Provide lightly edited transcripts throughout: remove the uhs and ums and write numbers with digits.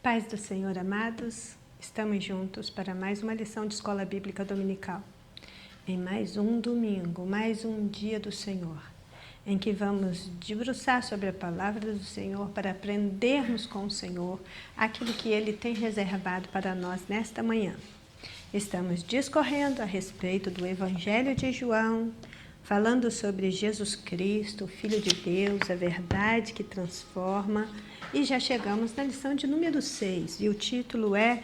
Paz do Senhor, amados, estamos juntos para mais uma lição de Escola Bíblica Dominical. Em mais um domingo, mais um dia do Senhor, em que vamos debruçar sobre a palavra do Senhor para aprendermos com o Senhor aquilo que Ele tem reservado para nós nesta manhã. Estamos discorrendo a respeito do Evangelho de João, falando sobre Jesus Cristo, o Filho de Deus, a verdade que transforma, e já chegamos na lição de número 6, e o título é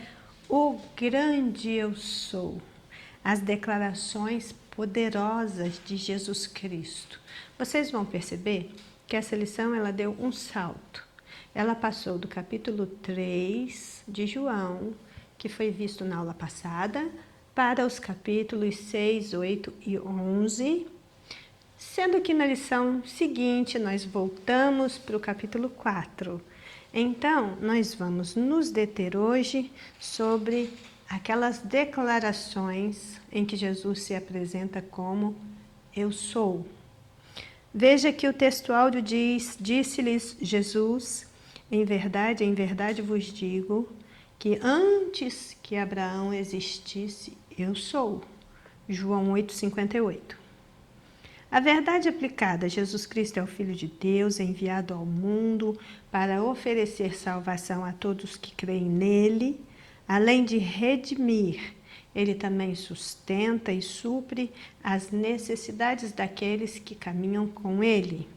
O Grande Eu Sou, as declarações poderosas de Jesus Cristo. Vocês vão perceber que essa lição ela deu um salto. Ela passou do capítulo 3 de João, que foi visto na aula passada, para os capítulos 6, 8 e 11, sendo que na lição seguinte nós voltamos para o capítulo 4. Então, nós vamos nos deter hoje sobre aquelas declarações em que Jesus se apresenta como Eu sou. Veja que o texto áudio diz, disse-lhes Jesus, em verdade vos digo, que antes que Abraão existisse, eu sou. João 8,58. A verdade aplicada, Jesus Cristo é o Filho de Deus, enviado ao mundo para oferecer salvação a todos que creem nele, além de redimir, ele também sustenta e supre as necessidades daqueles que caminham com ele.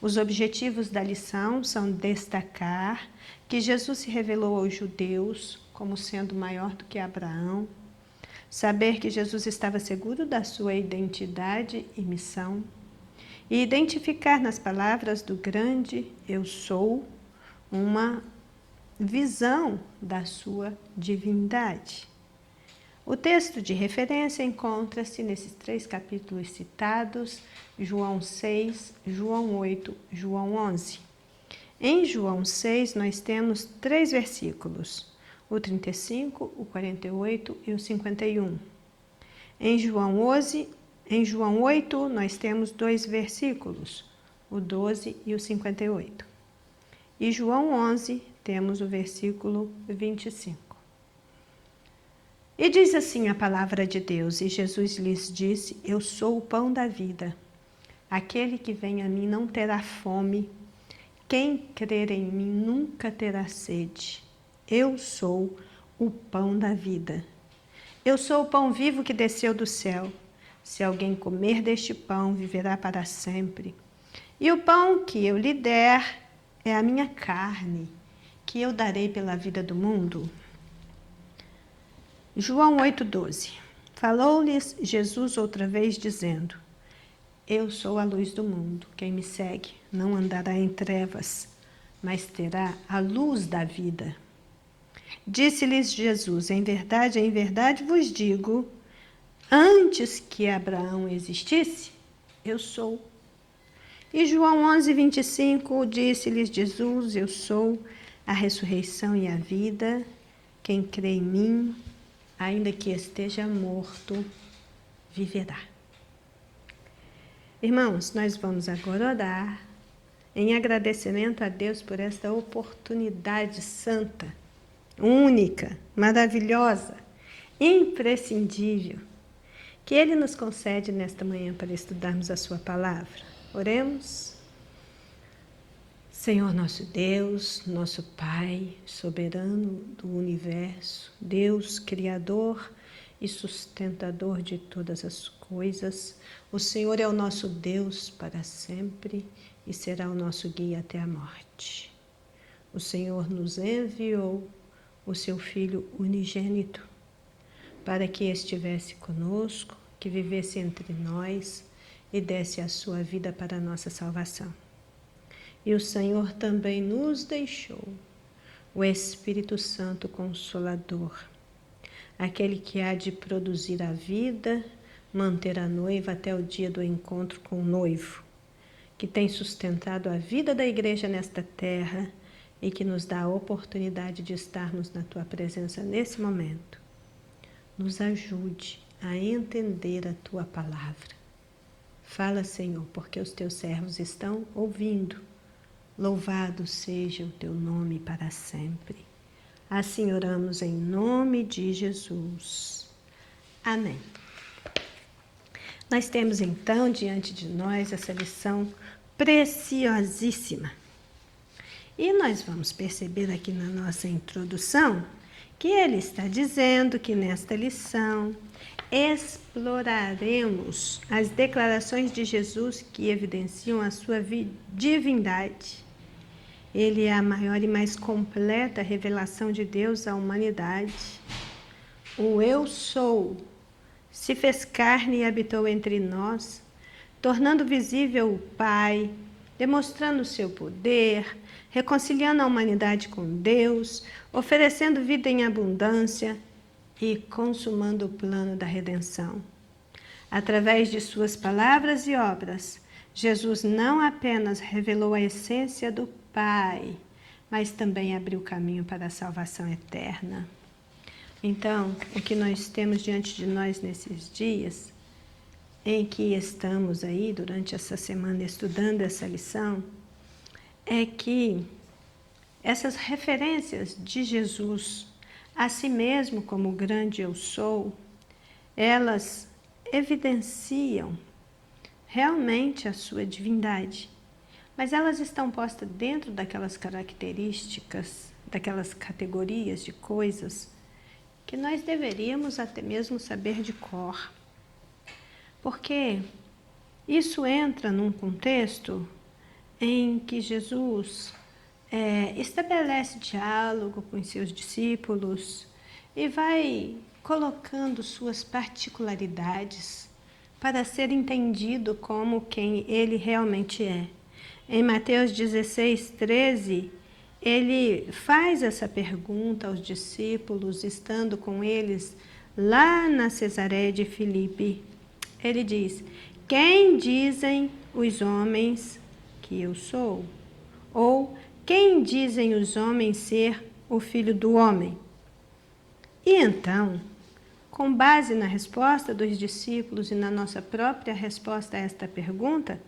Os objetivos da lição são destacar que Jesus se revelou aos judeus como sendo maior do que Abraão, saber que Jesus estava seguro da sua identidade e missão, e identificar nas palavras do grande Eu sou uma visão da sua divindade. O texto de referência encontra-se nesses 3 capítulos citados, João 6, João 8, João 11. Em João 6, nós temos 3 versículos, o 35, o 48 e o 51. Em João 8, nós temos 2 versículos, o 12 e o 58. E João 11, temos o versículo 25. E diz assim a palavra de Deus, e Jesus lhes disse, Eu sou o pão da vida. Aquele que vem a mim não terá fome. Quem crer em mim nunca terá sede. Eu sou o pão da vida. Eu sou o pão vivo que desceu do céu. Se alguém comer deste pão, viverá para sempre. E o pão que eu lhe der é a minha carne, que eu darei pela vida do mundo. João 8,12. Falou-lhes Jesus outra vez, dizendo, Eu sou a luz do mundo. Quem me segue não andará em trevas, mas terá a luz da vida. Disse-lhes Jesus, em verdade vos digo, antes que Abraão existisse, eu sou. E João 11:25, disse-lhes Jesus, eu sou a ressurreição e a vida. Quem crê em mim, ainda que esteja morto, viverá. Irmãos, nós vamos agora orar em agradecimento a Deus por esta oportunidade santa, única, maravilhosa, imprescindível, que Ele nos concede nesta manhã para estudarmos a Sua palavra. Oremos. Senhor nosso Deus, nosso Pai, soberano do universo, Deus Criador e sustentador de todas as coisas, o Senhor é o nosso Deus para sempre e será o nosso guia até a morte. O Senhor nos enviou o seu Filho unigênito, para que estivesse conosco, que vivesse entre nós e desse a sua vida para a nossa salvação. E o Senhor também nos deixou o Espírito Santo Consolador, aquele que há de produzir a vida, manter a noiva até o dia do encontro com o noivo, que tem sustentado a vida da igreja nesta terra e que nos dá a oportunidade de estarmos na Tua presença nesse momento. Nos ajude a entender a Tua palavra. Fala, Senhor, porque os Teus servos estão ouvindo. Louvado seja o Teu nome para sempre. Assim oramos em nome de Jesus. Amém. Nós temos então diante de nós essa lição preciosíssima. E nós vamos perceber aqui na nossa introdução que ele está dizendo que nesta lição exploraremos as declarações de Jesus que evidenciam a sua divindade. Ele é a maior e mais completa revelação de Deus à humanidade. O Eu Sou se fez carne e habitou entre nós, tornando visível o Pai, demonstrando o seu poder, reconciliando a humanidade com Deus, oferecendo vida em abundância e consumando o plano da redenção. Através de suas palavras e obras, Jesus não apenas revelou a essência do Pai, mas também abriu caminho para a salvação eterna. Então, o que nós temos diante de nós nesses dias, em que estamos aí durante essa semana estudando essa lição, é que essas referências de Jesus a si mesmo como o grande Eu Sou, elas evidenciam realmente a sua divindade, mas elas estão postas dentro daquelas características, daquelas categorias de coisas que nós deveríamos até mesmo saber de cor. Porque isso entra num contexto em que Jesus estabelece diálogo com os seus discípulos e vai colocando suas particularidades para ser entendido como quem ele realmente é. Em Mateus 16:13, ele faz essa pergunta aos discípulos, estando com eles lá na Cesareia de Filipe. Ele diz: quem dizem os homens que eu sou? Ou quem dizem os homens ser o Filho do Homem? E então, com base na resposta dos discípulos e na nossa própria resposta a esta pergunta,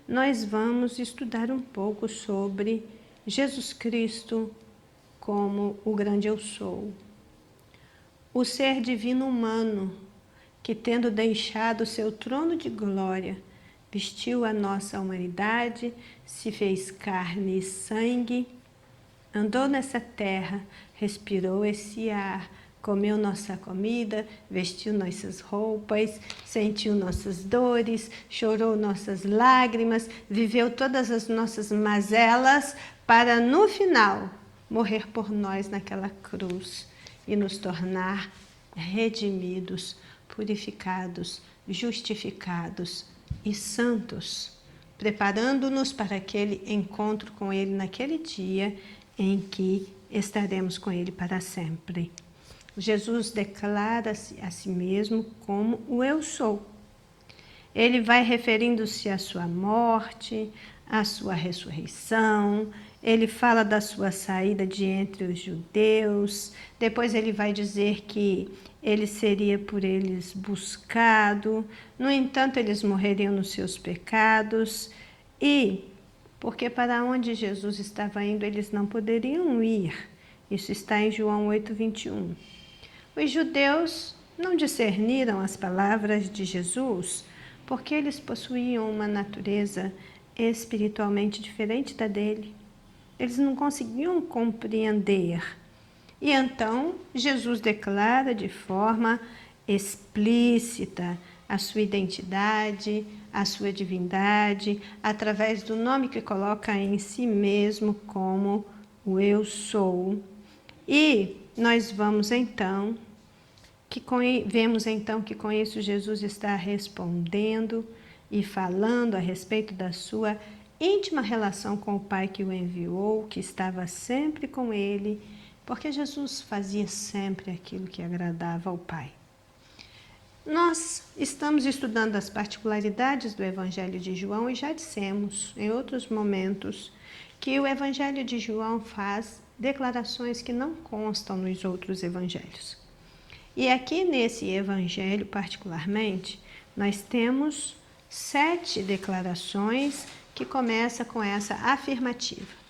nós vamos estudar um pouco sobre Jesus Cristo como o grande Eu Sou. O ser divino humano que, tendo deixado o seu trono de glória, vestiu a nossa humanidade, se fez carne e sangue, andou nessa terra, respirou esse ar, comeu nossa comida, vestiu nossas roupas, sentiu nossas dores, chorou nossas lágrimas, viveu todas as nossas mazelas para, no final, morrer por nós naquela cruz e nos tornar redimidos, purificados, justificados e santos, preparando-nos para aquele encontro com Ele naquele dia em que estaremos com Ele para sempre. Jesus declara-se a si mesmo como o Eu Sou. Ele vai referindo-se à sua morte, à sua ressurreição, ele fala da sua saída de entre os judeus, depois ele vai dizer que ele seria por eles buscado, no entanto eles morreriam nos seus pecados, e porque para onde Jesus estava indo eles não poderiam ir. Isso está em João 8:21. Os judeus não discerniram as palavras de Jesus porque eles possuíam uma natureza espiritualmente diferente da dele. Eles não conseguiam compreender. E então Jesus declara de forma explícita a sua identidade, a sua divindade, através do nome que coloca em si mesmo como o Eu Sou. E nós vemos então que com isso Jesus está respondendo e falando a respeito da sua íntima relação com o Pai que o enviou, que estava sempre com ele, porque Jesus fazia sempre aquilo que agradava ao Pai. Nós estamos estudando as particularidades do Evangelho de João e já dissemos em outros momentos que o Evangelho de João faz declarações que não constam nos outros evangelhos. E aqui nesse evangelho particularmente, nós temos 7 declarações que começam com essa afirmativa.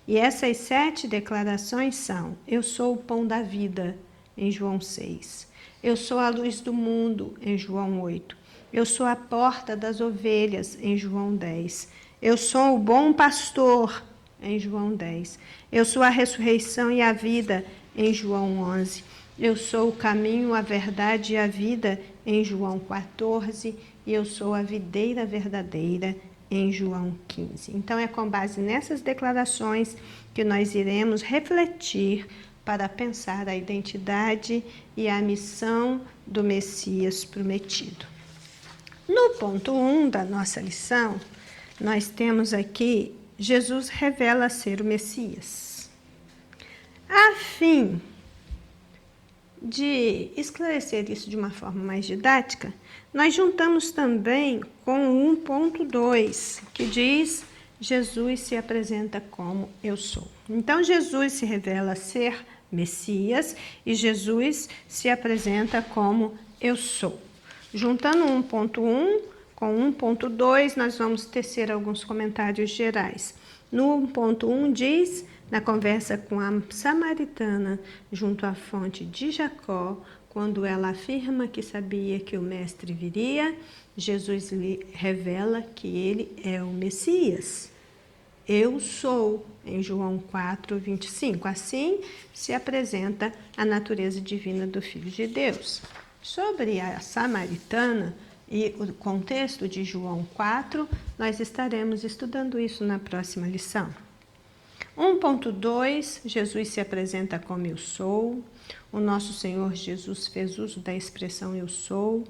E essas 7 declarações são: eu sou o pão da vida, em João 6. Eu sou a luz do mundo, em João 8. Eu sou a porta das ovelhas, em João 10. Eu sou o bom pastor, em João 10. Eu sou a ressurreição e a vida, em João 11. Eu sou o caminho, a verdade e a vida, em João 14. E eu sou a videira verdadeira, em João 15. Então, é com base nessas declarações que nós iremos refletir para pensar a identidade e a missão do Messias prometido. No ponto 1 da nossa lição, nós temos aqui: Jesus revela ser o Messias. A fim de esclarecer isso de uma forma mais didática, nós juntamos também com 1.2, que diz: Jesus se apresenta como eu sou. Então, Jesus se revela ser Messias e Jesus se apresenta como eu sou. Juntando 1.1 com 1.2, nós vamos tecer alguns comentários gerais. No 1.1 diz: na conversa com a samaritana junto à fonte de Jacó, quando ela afirma que sabia que o mestre viria, Jesus lhe revela que ele é o Messias. Eu sou, em João 4, 25. Assim se apresenta a natureza divina do Filho de Deus. Sobre a samaritana e o contexto de João 4, nós estaremos estudando isso na próxima lição. 1.2, Jesus se apresenta como eu sou. O nosso Senhor Jesus fez uso da expressão eu sou,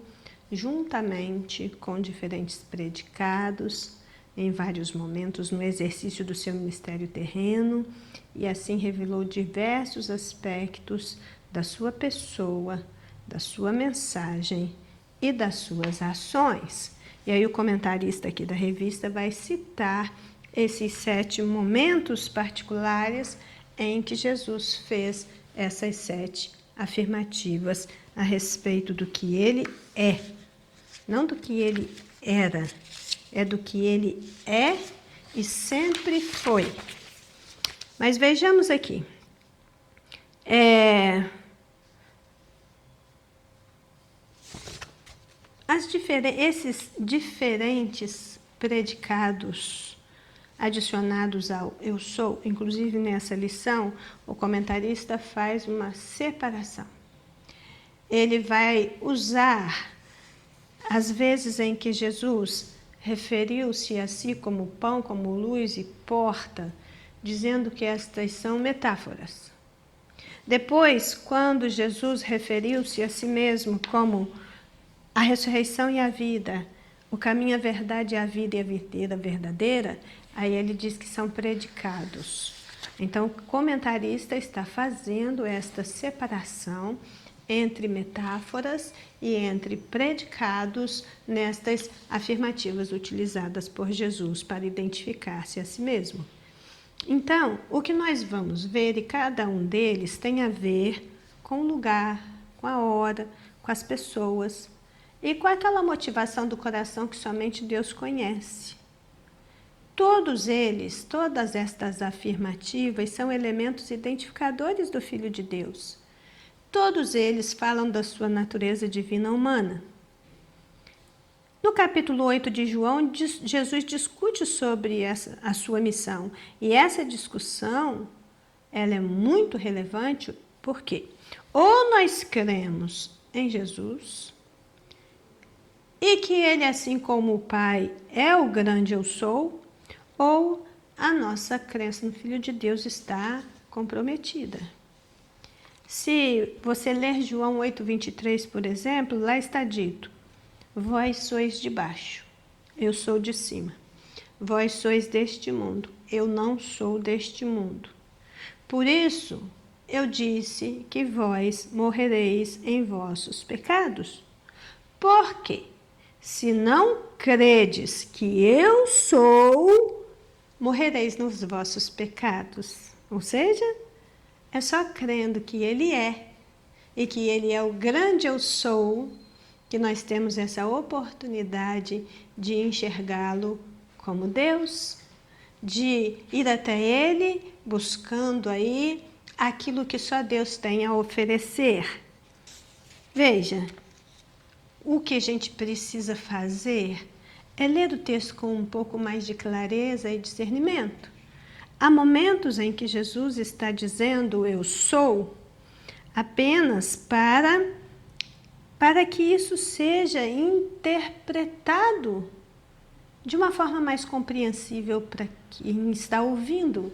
juntamente com diferentes predicados, em vários momentos no exercício do seu ministério terreno, e assim revelou diversos aspectos da sua pessoa, da sua mensagem e das suas ações. E aí o comentarista aqui da revista vai citar esses 7 momentos particulares em que Jesus fez essas 7 afirmativas a respeito do que ele é. Não do que ele era, é do que ele é e sempre foi. Mas vejamos aqui. Esses diferentes predicados adicionados ao eu sou, inclusive nessa lição, o comentarista faz uma separação. Ele vai usar as vezes em que Jesus referiu-se a si como pão, como luz e porta, dizendo que estas são metáforas. Depois, quando Jesus referiu-se a si mesmo como a ressurreição e a vida, o caminho, a verdade, a vida e a videira verdadeira, aí ele diz que são predicados. Então, o comentarista está fazendo esta separação entre metáforas e entre predicados nestas afirmativas utilizadas por Jesus para identificar-se a si mesmo. Então, o que nós vamos ver, e cada um deles tem a ver com o lugar, com a hora, com as pessoas e com aquela motivação do coração que somente Deus conhece. Todos eles, todas estas afirmativas são elementos identificadores do Filho de Deus. Todos eles falam da sua natureza divina humana. No capítulo 8 de João, Jesus discute sobre a sua missão. E essa discussão, ela é muito relevante, porque ou nós cremos em Jesus, e que ele, assim como o Pai, é o grande eu sou, ou a nossa crença no Filho de Deus está comprometida. Se você ler João 8:23, por exemplo, lá está dito: vós sois de baixo, eu sou de cima. Vós sois deste mundo, eu não sou deste mundo. Por isso, eu disse que vós morrereis em vossos pecados. Por quê? Se não credes que eu sou, morrereis nos vossos pecados. Ou seja, é só crendo que ele é e que ele é o grande eu sou que nós temos essa oportunidade de enxergá-lo como Deus, de ir até Ele, buscando aí aquilo que só Deus tem a oferecer. Veja, o que a gente precisa fazer é ler o texto com um pouco mais de clareza e discernimento. Há momentos em que Jesus está dizendo eu sou apenas para que isso seja interpretado de uma forma mais compreensível para quem está ouvindo.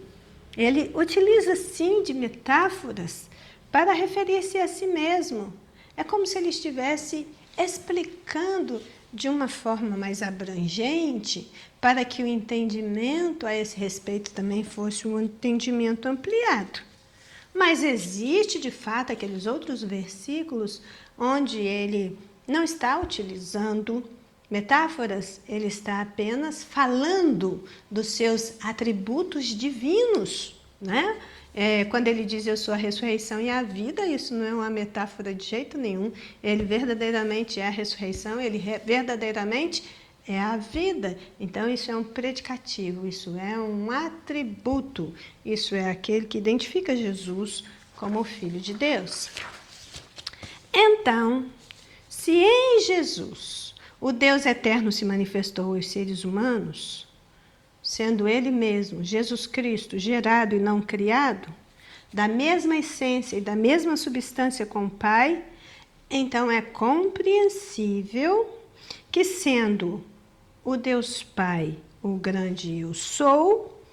Ele utiliza sim de metáforas para referir-se a si mesmo. É como se ele estivesse explicando de uma forma mais abrangente para que o entendimento a esse respeito também fosse um entendimento ampliado. Mas existe, de fato, aqueles outros versículos onde ele não está utilizando metáforas, ele está apenas falando dos seus atributos divinos, né? Quando ele diz eu sou a ressurreição e a vida, isso não é uma metáfora de jeito nenhum. Ele verdadeiramente é a ressurreição, ele verdadeiramente é a vida. Então isso é um predicativo, isso é um atributo, isso é aquele que identifica Jesus como o Filho de Deus. Então, se em Jesus o Deus eterno se manifestou aos seres humanos, sendo Ele mesmo, Jesus Cristo, gerado e não criado, da mesma essência e da mesma substância com o Pai, então é compreensível que, sendo o Deus Pai o grande eu sou,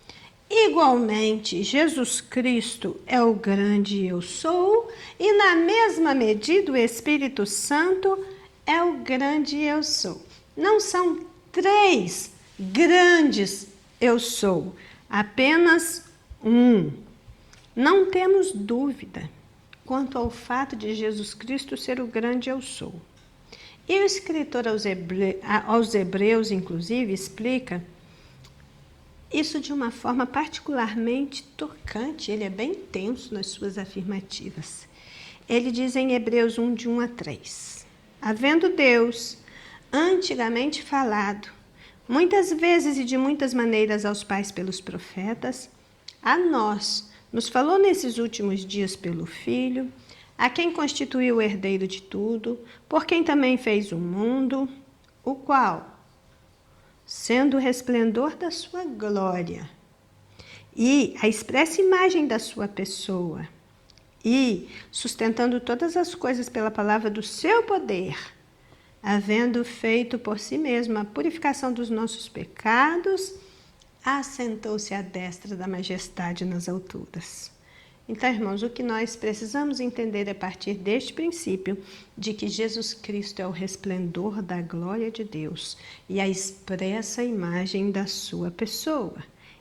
igualmente Jesus Cristo é o grande eu sou, e na mesma medida o Espírito Santo é o grande eu sou. Não são três grandes eu sou, apenas um. Não temos dúvida quanto ao fato de Jesus Cristo ser o grande eu sou. E o escritor aos Hebreus, inclusive, explica isso de uma forma particularmente tocante. Ele é bem tenso nas suas afirmativas. Ele diz em Hebreus 1, de 1 a 3. Havendo Deus antigamente falado, muitas vezes e de muitas maneiras aos pais pelos profetas, a nós nos falou nesses últimos dias pelo Filho, a quem constituiu o herdeiro de tudo, por quem também fez o mundo, o qual, sendo o resplendor da sua glória e a expressa imagem da sua pessoa, e sustentando todas as coisas pela palavra do seu poder, havendo feito por si mesmo a purificação dos nossos pecados, assentou-se à destra da majestade nas alturas. Então, irmãos, o que nós precisamos entender a partir deste princípio de que Jesus Cristo é o resplendor da glória de Deus e a expressa imagem da sua pessoa.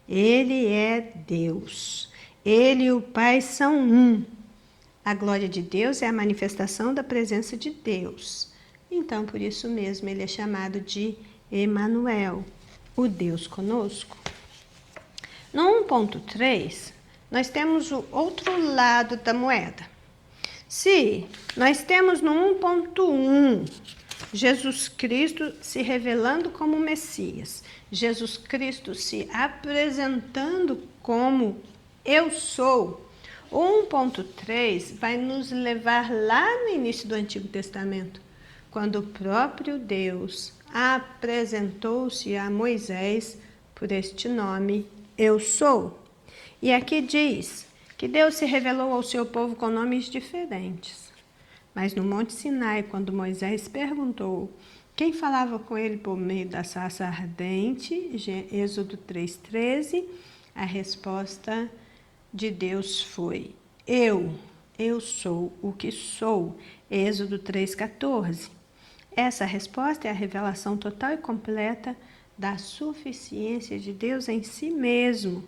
Ele é Deus. Ele e o Pai são um. A glória de Deus é a manifestação da presença de Deus. Então, por isso mesmo, ele é chamado de Emanuel, o Deus conosco. No 1.3, nós temos o outro lado da moeda. Se nós temos no 1.1 Jesus Cristo se revelando como Messias, Jesus Cristo se apresentando como eu sou, o 1.3 vai nos levar lá no início do Antigo Testamento, quando o próprio Deus apresentou-se a Moisés por este nome, eu sou. E aqui diz que Deus se revelou ao seu povo com nomes diferentes. Mas no Monte Sinai, quando Moisés perguntou quem falava com ele por meio da sarça ardente, Êxodo 3,13, a resposta de Deus foi: eu sou o que sou, Êxodo 3,14. Essa resposta é a revelação total e completa da suficiência de Deus em si mesmo.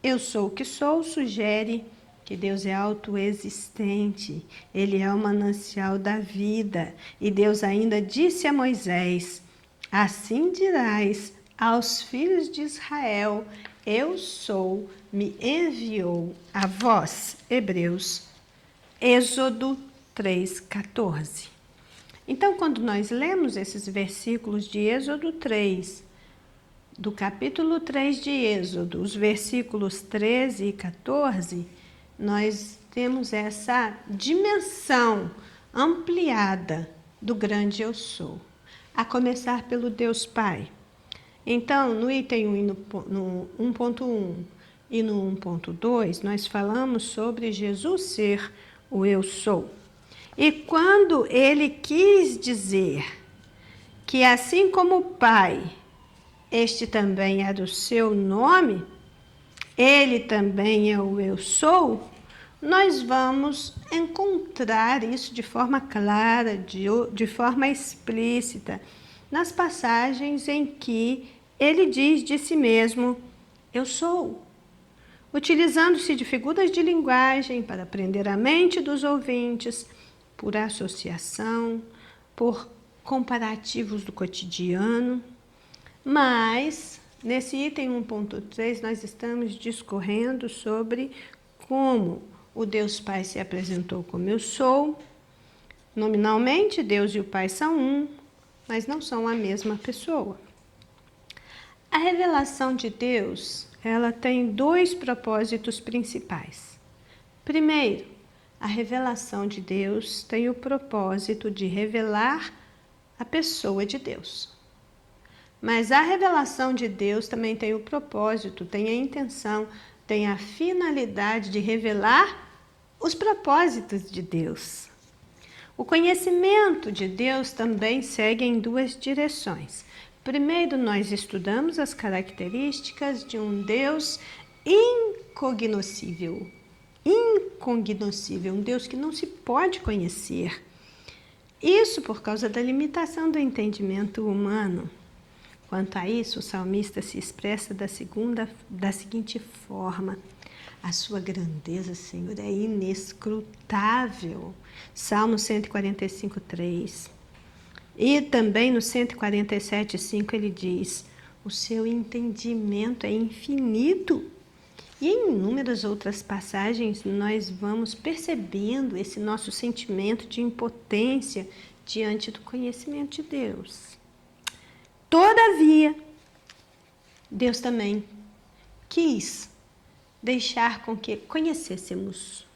Eu sou o que sou sugere que Deus é autoexistente, Ele é o manancial da vida. E Deus ainda disse a Moisés: assim dirás aos filhos de Israel, eu sou, me enviou a vós. Êxodo 3,14. Então, quando nós lemos esses versículos de Êxodo 3, do capítulo 3 de Êxodo, os versículos 13 e 14, nós temos essa dimensão ampliada do grande eu sou, a começar pelo Deus Pai. Então, no item 1 e no 1.1 e no 1.2, nós falamos sobre Jesus ser o eu sou. E quando ele quis dizer que assim como o Pai, este também é do seu nome, ele também é o eu sou, nós vamos encontrar isso de forma clara, de forma explícita, nas passagens em que ele diz de si mesmo, eu sou, utilizando-se de figuras de linguagem para prender a mente dos ouvintes, por associação, por comparativos do cotidiano. Mas, nesse item 1.3, nós estamos discorrendo sobre como o Deus Pai se apresentou como eu sou. Nominalmente, Deus e o Pai são um, mas não são a mesma pessoa. A revelação de Deus, ela tem dois propósitos principais. Primeiro, a revelação de Deus tem o propósito de revelar a pessoa de Deus. Mas a revelação de Deus também tem o propósito, tem a intenção, tem a finalidade de revelar os propósitos de Deus. O conhecimento de Deus também segue em duas direções. Primeiro, nós estudamos as características de um Deus incognoscível. Incognoscível, um Deus que não se pode conhecer. Isso por causa da limitação do entendimento humano. Quanto a isso, o salmista se expressa da seguinte forma: a sua grandeza, Senhor, é inescrutável. Salmo 145, 3. E também no 147, 5 ele diz, o seu entendimento é infinito. E em inúmeras outras passagens nós vamos percebendo esse nosso sentimento de impotência diante do conhecimento de Deus. Todavia, Deus também quis deixar com que conhecêssemos.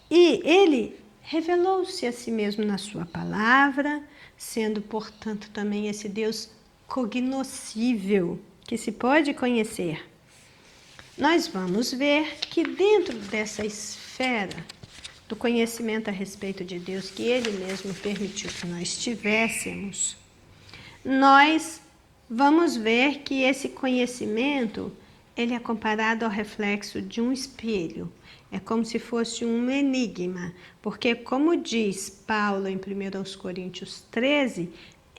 E Ele revelou-se a si mesmo na sua palavra, sendo, portanto, também esse Deus cognoscível, que se pode conhecer. Nós vamos ver que dentro dessa esfera do conhecimento a respeito de Deus, que Ele mesmo permitiu que nós tivéssemos, nós vamos ver que esse conhecimento, ele é comparado ao reflexo de um espelho. É como se fosse um enigma, porque como diz Paulo em 1 Coríntios 13,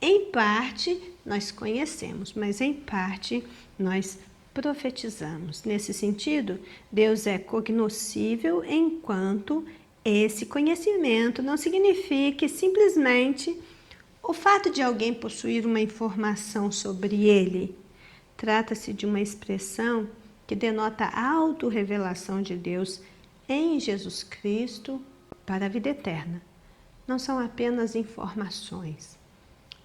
em parte nós conhecemos, mas em parte nós profetizamos. Nesse sentido, Deus é cognoscível enquanto esse conhecimento não signifique simplesmente o fato de alguém possuir uma informação sobre ele. Trata-se de uma expressão que denota a autorrevelação de Deus em Jesus Cristo para a vida eterna. Não são apenas informações.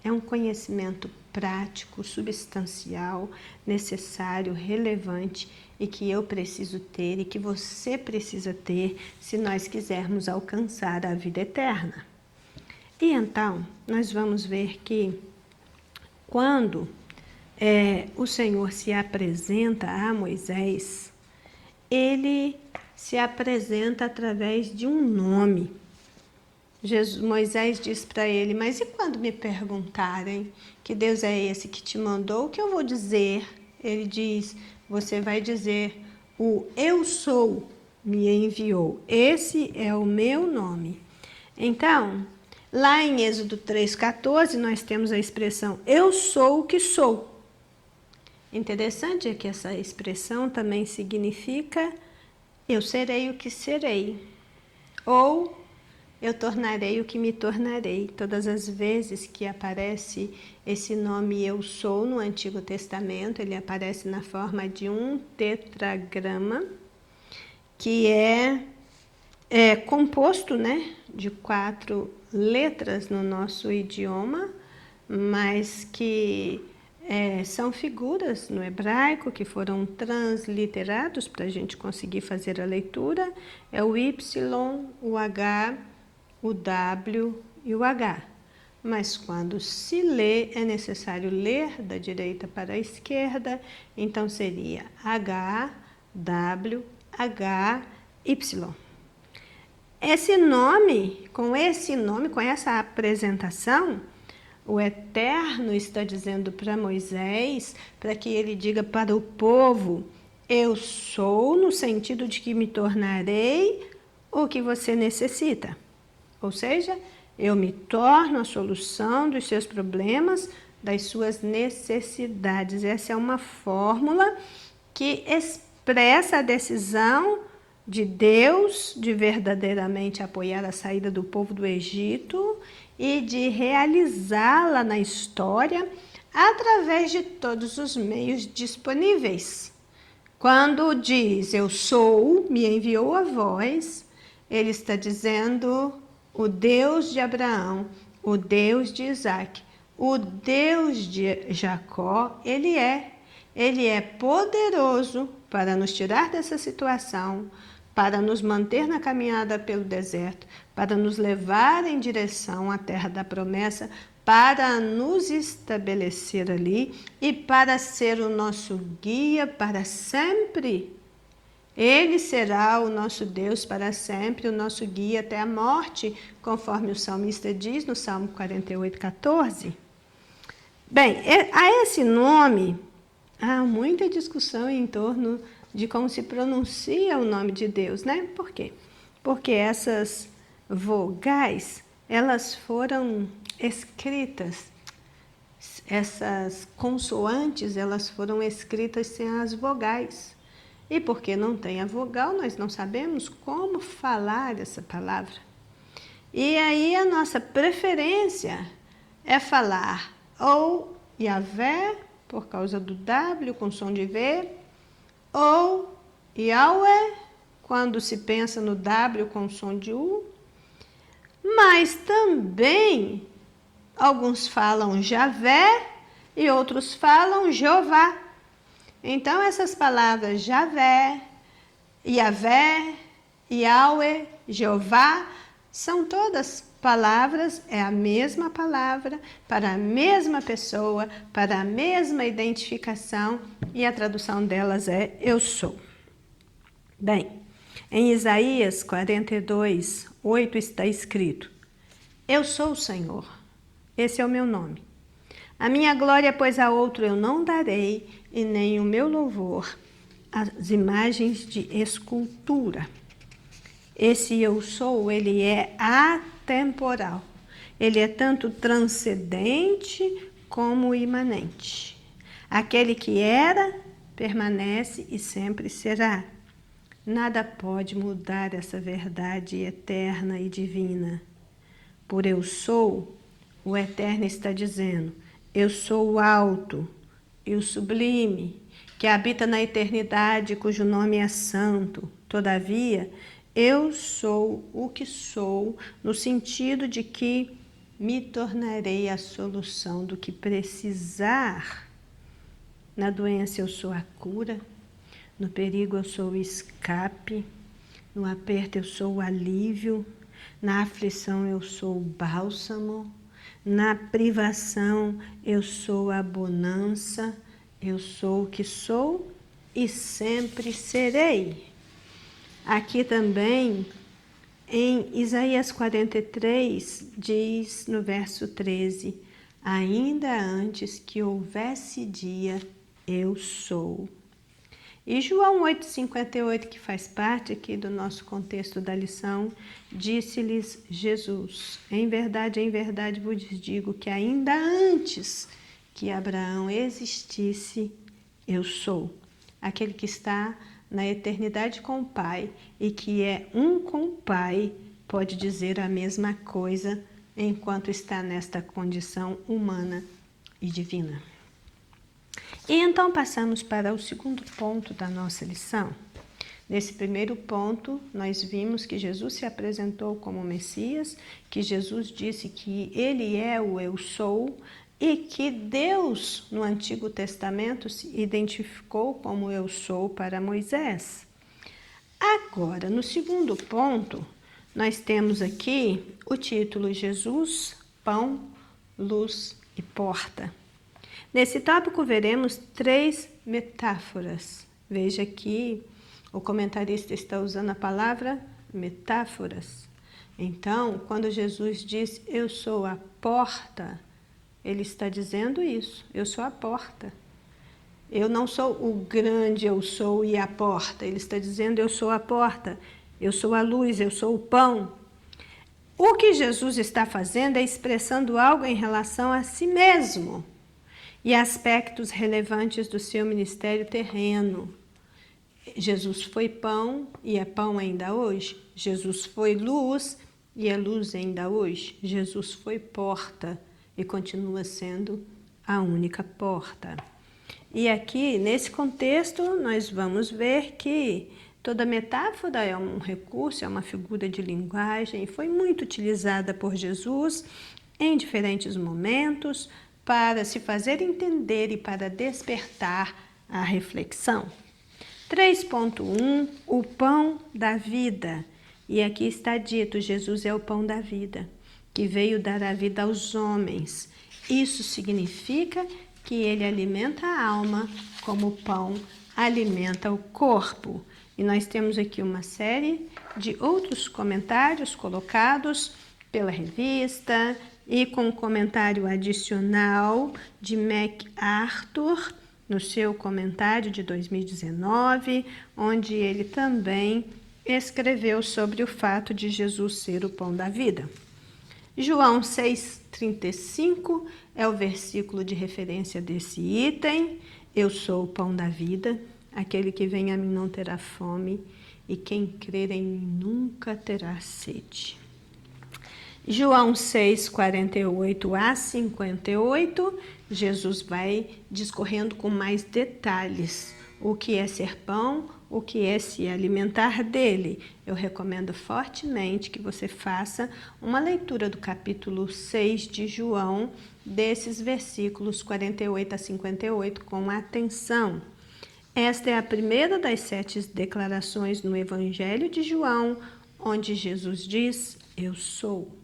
É um conhecimento prático, substancial, necessário, relevante e que eu preciso ter e que você precisa ter se nós quisermos alcançar a vida eterna. E então, nós vamos ver que quando o Senhor se apresenta a Moisés, ele se apresenta através de um nome. Moisés diz para ele, mas e quando me perguntarem que Deus é esse que te mandou, o que eu vou dizer? Ele diz, você vai dizer, o eu sou me enviou. Esse é o meu nome. Então, lá em Êxodo 3,14, nós temos a expressão, eu sou o que sou. Interessante é que essa expressão também significa, eu serei o que serei. Ou, eu tornarei o que me tornarei. Todas as vezes que aparece esse nome eu sou no Antigo Testamento, ele aparece na forma de um tetragrama, que é composto, né, de 4 letras no nosso idioma, mas que São figuras no hebraico que foram transliterados para a gente conseguir fazer a leitura. É o Y, o H, o W e o H. Mas quando se lê, é necessário ler da direita para a esquerda. Então seria H, W, H, Y. Esse nome, com essa apresentação, o Eterno está dizendo para Moisés, para que ele diga para o povo: eu sou, no sentido de que me tornarei o que você necessita. Ou seja, eu me torno a solução dos seus problemas, das suas necessidades. Essa é uma fórmula que expressa a decisão de Deus de verdadeiramente apoiar a saída do povo do Egito e de realizá-la na história através de todos os meios disponíveis. Quando diz eu sou, me enviou a voz, ele está dizendo o Deus de Abraão, o Deus de Isaac, o Deus de Jacó, ele é poderoso para nos tirar dessa situação, para nos manter na caminhada pelo deserto, para nos levar em direção à terra da promessa, para nos estabelecer ali e para ser o nosso guia para sempre. Ele será o nosso Deus para sempre, o nosso guia até a morte, conforme o salmista diz no Salmo 48:14. Bem, a esse nome, há muita discussão em torno de como se pronuncia o nome de Deus, né? Por quê? Porque essas vogais, elas foram escritas, essas consoantes, elas foram escritas sem as vogais. E porque não tem a vogal, nós não sabemos como falar essa palavra. E aí a nossa preferência é falar ou Yahvé, por causa do W com som de V, ou Yahweh, quando se pensa no W com som de U. Mas também alguns falam Javé e outros falam Jeová. Então essas palavras Javé, Yahvé, Yahweh, Jeová, são todas palavras, é a mesma palavra, para a mesma pessoa, para a mesma identificação, e a tradução delas é eu sou. Bem, em Isaías 42:8 está escrito: eu sou o Senhor, esse é o meu nome. A minha glória, pois, a outro eu não darei, e nem o meu louvor às imagens de escultura. Esse eu sou, ele é atemporal. Ele é tanto transcendente como imanente. Aquele que era, permanece e sempre será. Nada pode mudar essa verdade eterna e divina. Por eu sou, o Eterno está dizendo: eu sou o alto e o sublime, que habita na eternidade, cujo nome é santo. Todavia, eu sou o que sou, no sentido de que me tornarei a solução do que precisar. Na doença eu sou a cura, no perigo eu sou o escape, no aperto eu sou o alívio, na aflição eu sou o bálsamo, na privação eu sou a bonança, eu sou o que sou e sempre serei. Aqui também, em Isaías 43, diz no verso 13: ainda antes que houvesse dia, eu sou. E João 8,58, que faz parte aqui do nosso contexto da lição, disse-lhes Jesus: em verdade vos digo que ainda antes que Abraão existisse, eu sou. Aquele que está na eternidade com o Pai e que é um com o Pai, pode dizer a mesma coisa enquanto está nesta condição humana e divina. E então passamos para o segundo ponto da nossa lição. Nesse primeiro ponto, nós vimos que Jesus se apresentou como Messias, que Jesus disse que ele é o eu sou, e que Deus, no Antigo Testamento, se identificou como eu sou para Moisés. Agora, no segundo ponto, nós temos aqui o título Jesus, Pão, Luz e Porta. Nesse tópico veremos 3 metáforas. Veja aqui, o comentarista está usando a palavra metáforas. Então, quando Jesus diz, eu sou a porta, ele está dizendo isso, eu sou a porta. Eu não sou o grande eu sou e a porta, ele está dizendo eu sou a porta, eu sou a luz, eu sou o pão. O que Jesus está fazendo é expressando algo em relação a si mesmo e aspectos relevantes do seu ministério terreno. Jesus foi pão e é pão ainda hoje. Jesus foi luz e é luz ainda hoje. Jesus foi porta e continua sendo a única porta. E aqui, nesse contexto, nós vamos ver que toda metáfora é um recurso, é uma figura de linguagem, foi muito utilizada por Jesus em diferentes momentos para se fazer entender e para despertar a reflexão. 3.1, o pão da vida. E aqui está dito, Jesus é o pão da vida, que veio dar a vida aos homens. Isso significa que ele alimenta a alma como o pão alimenta o corpo. E nós temos aqui uma série de outros comentários colocados pela revista e com um comentário adicional de MacArthur, no seu comentário de 2019, onde ele também escreveu sobre o fato de Jesus ser o pão da vida. João 6,35 é o versículo de referência desse item. Eu sou o pão da vida, aquele que vem a mim não terá fome, e quem crer em mim nunca terá sede. João 6,48 a 58, Jesus vai discorrendo com mais detalhes o que é ser pão, o que é se alimentar dele. Eu recomendo fortemente que você faça uma leitura do capítulo 6 de João, desses versículos 48 a 58, com atenção. Esta é a primeira das 7 declarações no Evangelho de João, onde Jesus diz, eu sou.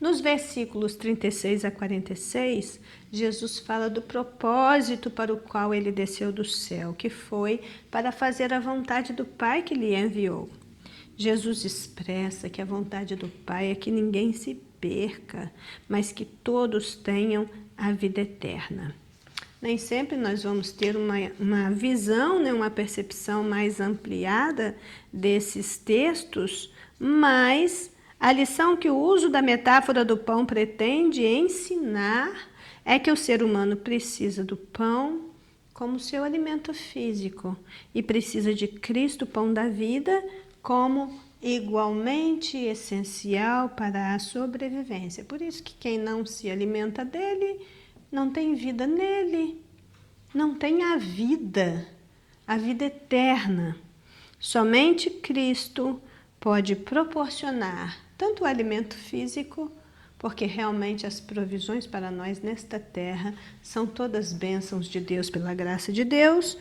Nos versículos 36 a 46, Jesus fala do propósito para o qual ele desceu do céu, que foi para fazer a vontade do Pai que lhe enviou. Jesus expressa que a vontade do Pai é que ninguém se perca, mas que todos tenham a vida eterna. Nem sempre nós vamos ter uma visão, né, uma percepção mais ampliada desses textos, mas a lição que o uso da metáfora do pão pretende ensinar é que o ser humano precisa do pão como seu alimento físico e precisa de Cristo, pão da vida, como igualmente essencial para a sobrevivência. Por isso que quem não se alimenta dele não tem vida nele, não tem a vida eterna. Somente Cristo pode proporcionar tanto o alimento físico, porque realmente as provisões para nós nesta terra são todas bênçãos de Deus pela graça de Deus,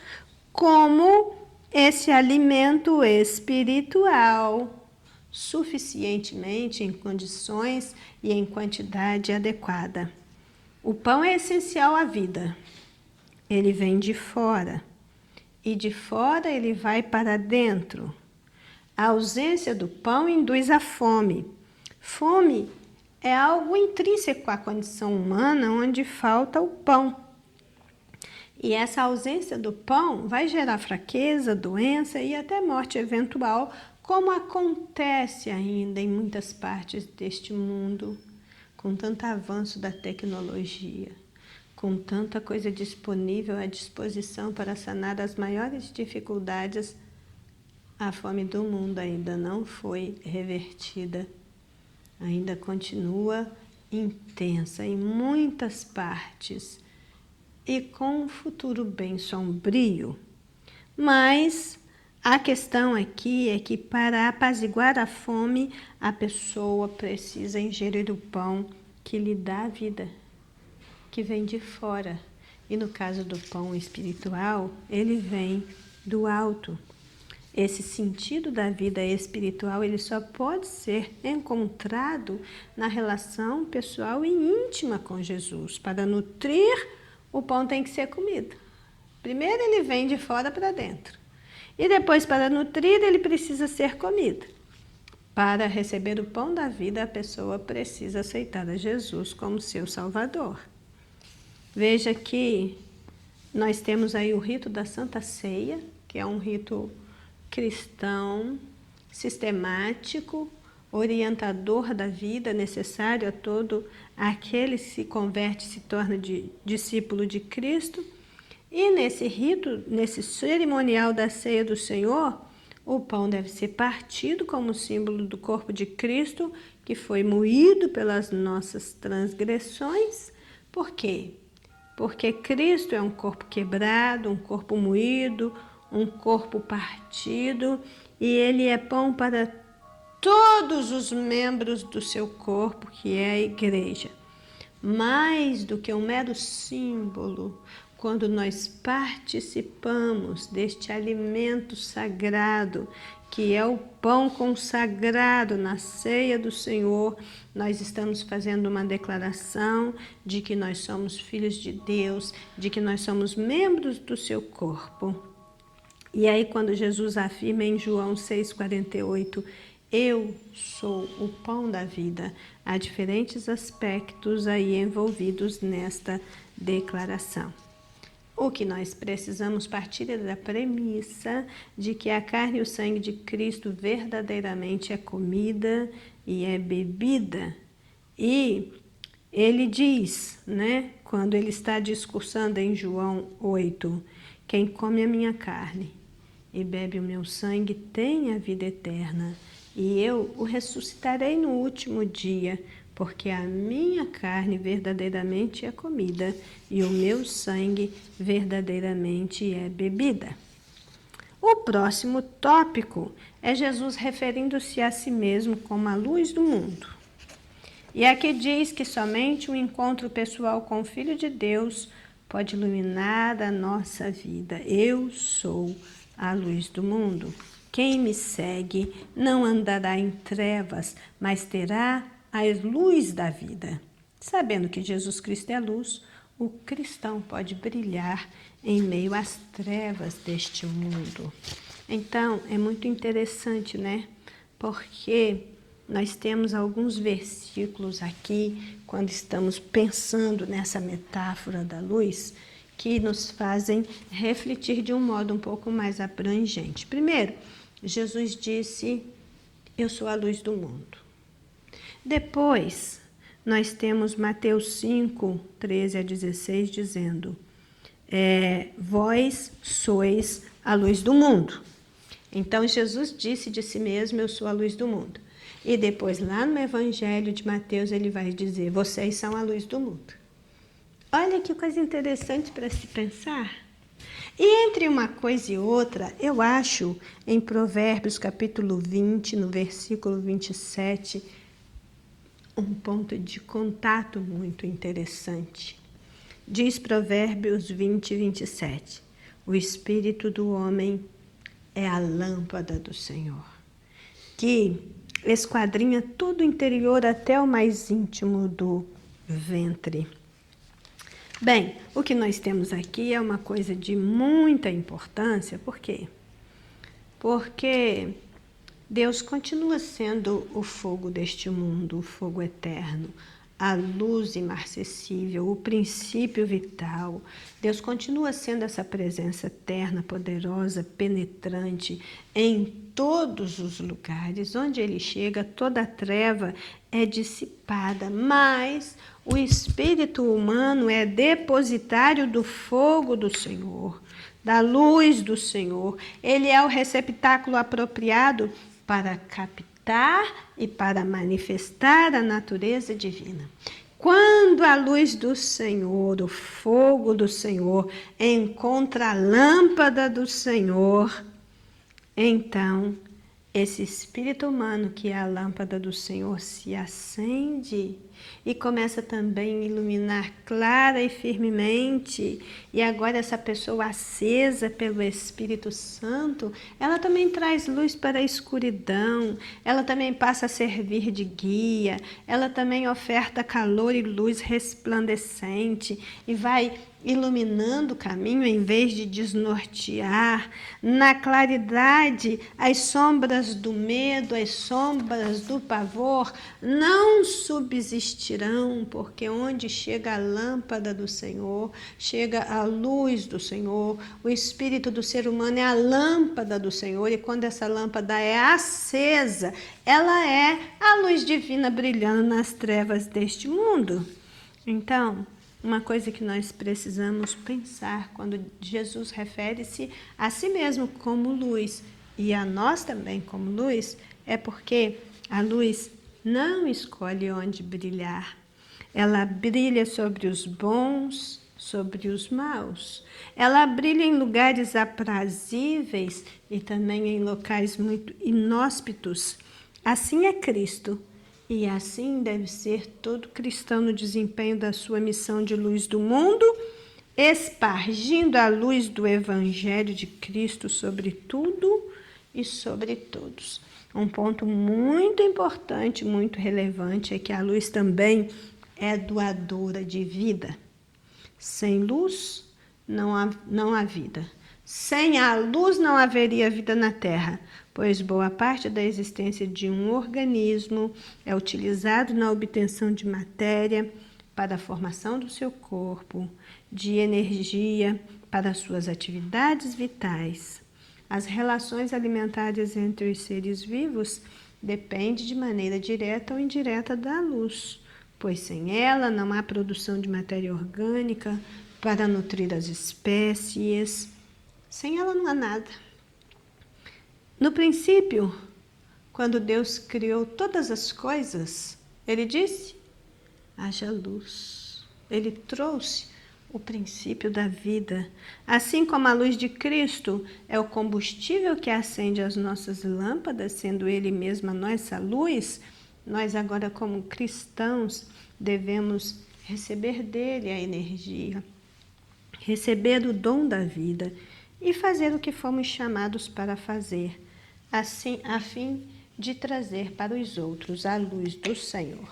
como esse alimento espiritual, suficientemente em condições e em quantidade adequada. O pão é essencial à vida. Ele vem de fora e de fora ele vai para dentro. A ausência do pão induz a fome. Fome é algo intrínseco à condição humana onde falta o pão. E essa ausência do pão vai gerar fraqueza, doença e até morte eventual, como acontece ainda em muitas partes deste mundo, com tanto avanço da tecnologia, com tanta coisa disponível à disposição para sanar as maiores dificuldades. A fome do mundo ainda não foi revertida, ainda continua intensa em muitas partes e com um futuro bem sombrio. Mas a questão aqui é que para apaziguar a fome, a pessoa precisa ingerir o pão que lhe dá a vida. que vem de fora. E no caso do pão espiritual, ele vem do alto. Esse sentido da vida espiritual, ele só pode ser encontrado na relação pessoal e íntima com Jesus. Para nutrir, o pão tem que ser comido. Primeiro ele vem de fora para dentro. E depois, para nutrir, ele precisa ser comido. Para receber o pão da vida, a pessoa precisa aceitar a Jesus como seu Salvador. Veja que nós temos aí o rito da Santa Ceia, que é um rito cristão, sistemático, orientador da vida, necessário a todo aquele que se converte, se torna discípulo de Cristo. E nesse rito, nesse cerimonial da ceia do Senhor, o pão deve ser partido como símbolo do corpo de Cristo, que foi moído pelas nossas transgressões. Por quê? Porque Cristo é um corpo quebrado, um corpo moído, um corpo partido, e ele é pão para todos os membros do seu corpo, que é a igreja. Mais do que um mero símbolo, quando nós participamos deste alimento sagrado, que é o pão consagrado na ceia do Senhor, nós estamos fazendo uma declaração de que nós somos filhos de Deus, de que nós somos membros do seu corpo. E aí, quando Jesus afirma em João 6,48, eu sou o pão da vida, há diferentes aspectos aí envolvidos nesta declaração. O que nós precisamos partir é da premissa de que a carne e o sangue de Cristo verdadeiramente é comida e é bebida. E ele diz, quando ele está discursando em João 8, quem come a minha carne e bebe o meu sangue tem a vida eterna, e eu o ressuscitarei no último dia, porque a minha carne verdadeiramente é comida e o meu sangue verdadeiramente é bebida. O próximo tópico é Jesus referindo-se a si mesmo como a luz do mundo. E aqui diz que somente um encontro pessoal com o Filho de Deus pode iluminar a nossa vida. Eu sou a luz do mundo. Quem me segue não andará em trevas, mas terá a luz da vida. Sabendo que Jesus Cristo é a luz, o cristão pode brilhar em meio às trevas deste mundo. Então, é muito interessante, Porque nós temos alguns versículos aqui, quando estamos pensando nessa metáfora da luz, que nos fazem refletir de um modo um pouco mais abrangente. Primeiro, Jesus disse, eu sou a luz do mundo. Depois, nós temos Mateus 5, 13 a 16, dizendo, vós sois a luz do mundo. Então, Jesus disse de si mesmo, eu sou a luz do mundo. E depois, lá no Evangelho de Mateus, ele vai dizer, vocês são a luz do mundo. Olha que coisa interessante para se pensar. E entre uma coisa e outra, eu acho, em Provérbios capítulo 20, no versículo 27, um ponto de contato muito interessante. Diz Provérbios 20, 27, o espírito do homem é a lâmpada do Senhor, que esquadrinha todo o interior até o mais íntimo do ventre. Bem, o que nós temos aqui é uma coisa de muita importância. Por quê? Porque Deus continua sendo o fogo deste mundo, o fogo eterno, a luz imarcessível, o princípio vital. Deus continua sendo essa presença eterna, poderosa, penetrante em todos os lugares. Onde Ele chega, toda a treva é dissipada, mas o espírito humano é depositário do fogo do Senhor, da luz do Senhor. Ele é o receptáculo apropriado para captar e para manifestar a natureza divina. Quando a luz do Senhor, o fogo do Senhor, encontra a lâmpada do Senhor, então esse espírito humano que é a lâmpada do Senhor se acende e começa também a iluminar clara e firmemente. E agora essa pessoa acesa pelo Espírito Santo, ela também traz luz para a escuridão, ela também passa a servir de guia, ela também oferta calor e luz resplandecente e vai iluminando o caminho em vez de desnortear. Na claridade, as sombras do medo, as sombras do pavor não subsistirão, porque onde chega a lâmpada do Senhor, chega a luz do Senhor. O espírito do ser humano é a lâmpada do Senhor, e quando essa lâmpada é acesa, ela é a luz divina brilhando nas trevas deste mundo. Então, uma coisa que nós precisamos pensar quando Jesus refere-se a si mesmo como luz e a nós também como luz, é porque a luz não escolhe onde brilhar. Ela brilha sobre os bons, sobre os maus. Ela brilha em lugares aprazíveis e também em locais muito inóspitos. Assim é Cristo. E assim deve ser todo cristão no desempenho da sua missão de luz do mundo, espargindo a luz do Evangelho de Cristo sobre tudo e sobre todos. Um ponto muito importante, muito relevante, é que a luz também é doadora de vida. Sem luz não há vida. Sem a luz não haveria vida na Terra, pois boa parte da existência de um organismo é utilizado na obtenção de matéria para a formação do seu corpo, de energia para suas atividades vitais. As relações alimentares entre os seres vivos dependem de maneira direta ou indireta da luz, pois sem ela não há produção de matéria orgânica para nutrir as espécies. Sem ela não há nada. No princípio, quando Deus criou todas as coisas, Ele disse: haja luz. Ele trouxe o princípio da vida. Assim como a luz de Cristo é o combustível que acende as nossas lâmpadas, sendo Ele mesmo a nossa luz, nós agora, como cristãos, devemos receber dele a energia, receber o dom da vida e fazer o que fomos chamados para fazer, assim, a fim de trazer para os outros a luz do Senhor.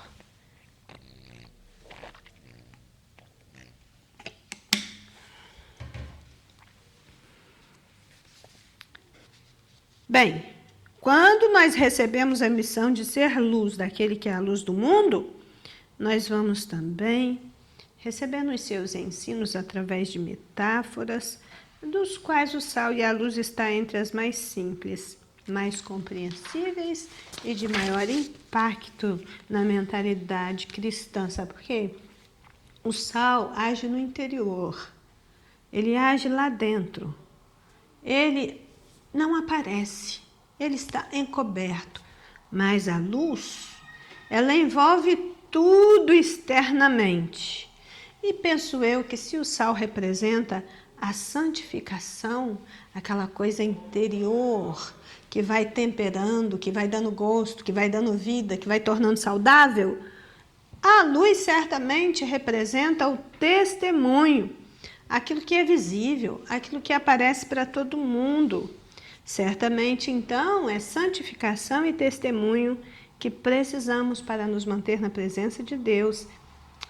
Bem, quando nós recebemos a missão de ser luz daquele que é a luz do mundo, nós vamos também recebendo os seus ensinos através de metáforas, dos quais o sal e a luz está entre as mais simples, mais compreensíveis e de maior impacto na mentalidade cristã. Sabe por quê? O sal age no interior, ele age lá dentro, ele não aparece, ele está encoberto, mas a luz, ela envolve tudo externamente. E penso eu que se o sal representa a santificação, aquela coisa interior que vai temperando, que vai dando gosto, que vai dando vida, que vai tornando saudável, a luz certamente representa o testemunho, aquilo que é visível, aquilo que aparece para todo mundo. Certamente, então, é santificação e testemunho que precisamos para nos manter na presença de Deus,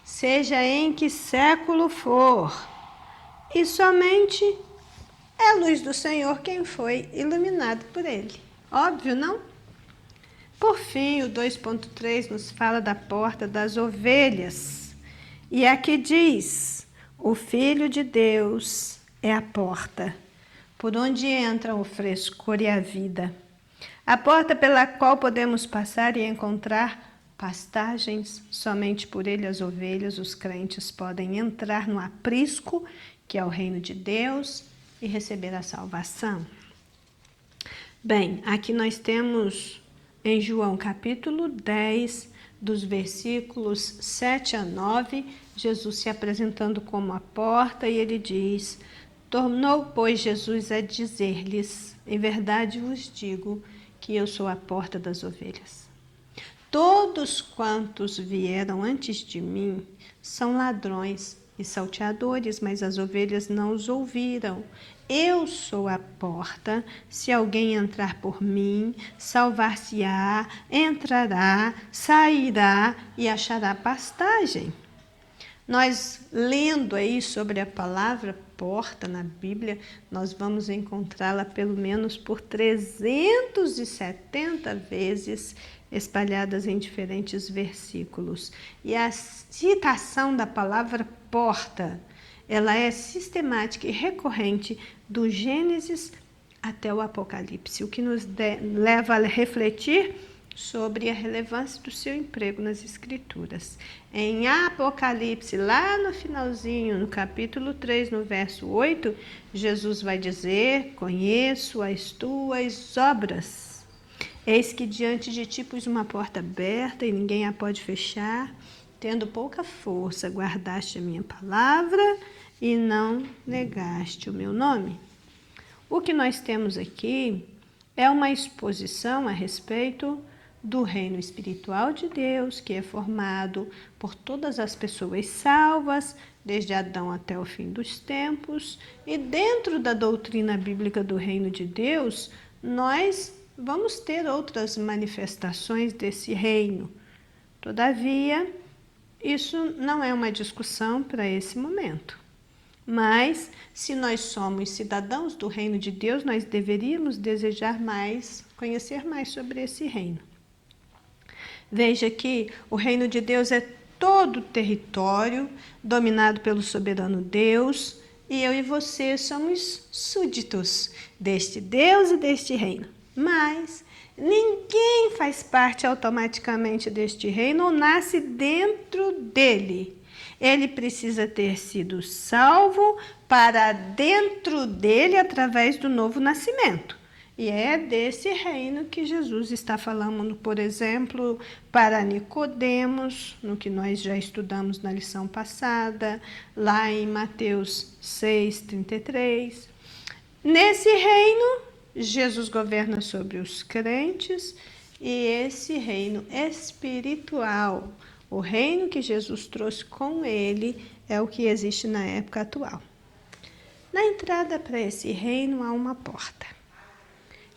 seja em que século for. E somente é a luz do Senhor quem foi iluminado por ele. Óbvio, não? Por fim, o 2.3 nos fala da porta das ovelhas. E aqui diz: o Filho de Deus é a porta, por onde entram o frescor e a vida. A porta pela qual podemos passar e encontrar pastagens. Somente por ele as ovelhas, os crentes, podem entrar no aprisco, que é o reino de Deus, e receber a salvação. Bem, aqui nós temos em João capítulo 10, dos versículos 7 a 9, Jesus se apresentando como a porta, e ele diz: tornou, pois, Jesus a dizer-lhes: em verdade vos digo que eu sou a porta das ovelhas. Todos quantos vieram antes de mim são ladrões e salteadores, mas as ovelhas não os ouviram. Eu sou a porta, se alguém entrar por mim, salvar-se-á, entrará, sairá e achará pastagem. Nós, lendo aí sobre a palavra porta na Bíblia, nós vamos encontrá-la pelo menos por 370 vezes espalhadas em diferentes versículos. E a citação da palavra porta, ela é sistemática e recorrente do Gênesis até o Apocalipse, o que nos leva a refletir sobre a relevância do seu emprego nas Escrituras. Em Apocalipse, lá no finalzinho, no capítulo 3, no verso 8, Jesus vai dizer: conheço as tuas obras. Eis que diante de ti pus uma porta aberta e ninguém a pode fechar. Tendo pouca força, guardaste a minha palavra e não negaste o meu nome. O que nós temos aqui é uma exposição a respeito do reino espiritual de Deus, que é formado por todas as pessoas salvas, desde Adão até o fim dos tempos. E dentro da doutrina bíblica do reino de Deus, nós vamos ter outras manifestações desse reino. Todavia, isso não é uma discussão para esse momento. Mas, se nós somos cidadãos do reino de Deus, nós deveríamos desejar mais, conhecer mais sobre esse reino. Veja que o reino de Deus é todo o território dominado pelo soberano Deus, e eu e você somos súditos deste Deus e deste reino. Mas ninguém faz parte automaticamente deste reino ou nasce dentro dele. Ele precisa ter sido salvo para dentro dele através do novo nascimento. E é desse reino que Jesus está falando, por exemplo, para Nicodemos, no que nós já estudamos na lição passada, lá em Mateus 6:33. Nesse reino, Jesus governa sobre os crentes, e esse reino espiritual, o reino que Jesus trouxe com ele, é o que existe na época atual. Na entrada para esse reino há uma porta.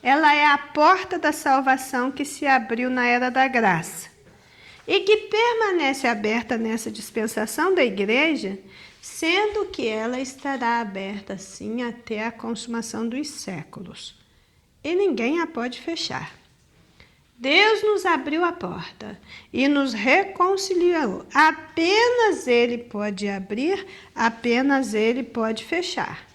Ela é a porta da salvação que se abriu na Era da Graça e que permanece aberta nessa dispensação da igreja, sendo que ela estará aberta sim até a consumação dos séculos. E ninguém a pode fechar. Deus nos abriu a porta e nos reconciliou. Apenas Ele pode abrir, apenas Ele pode fechar.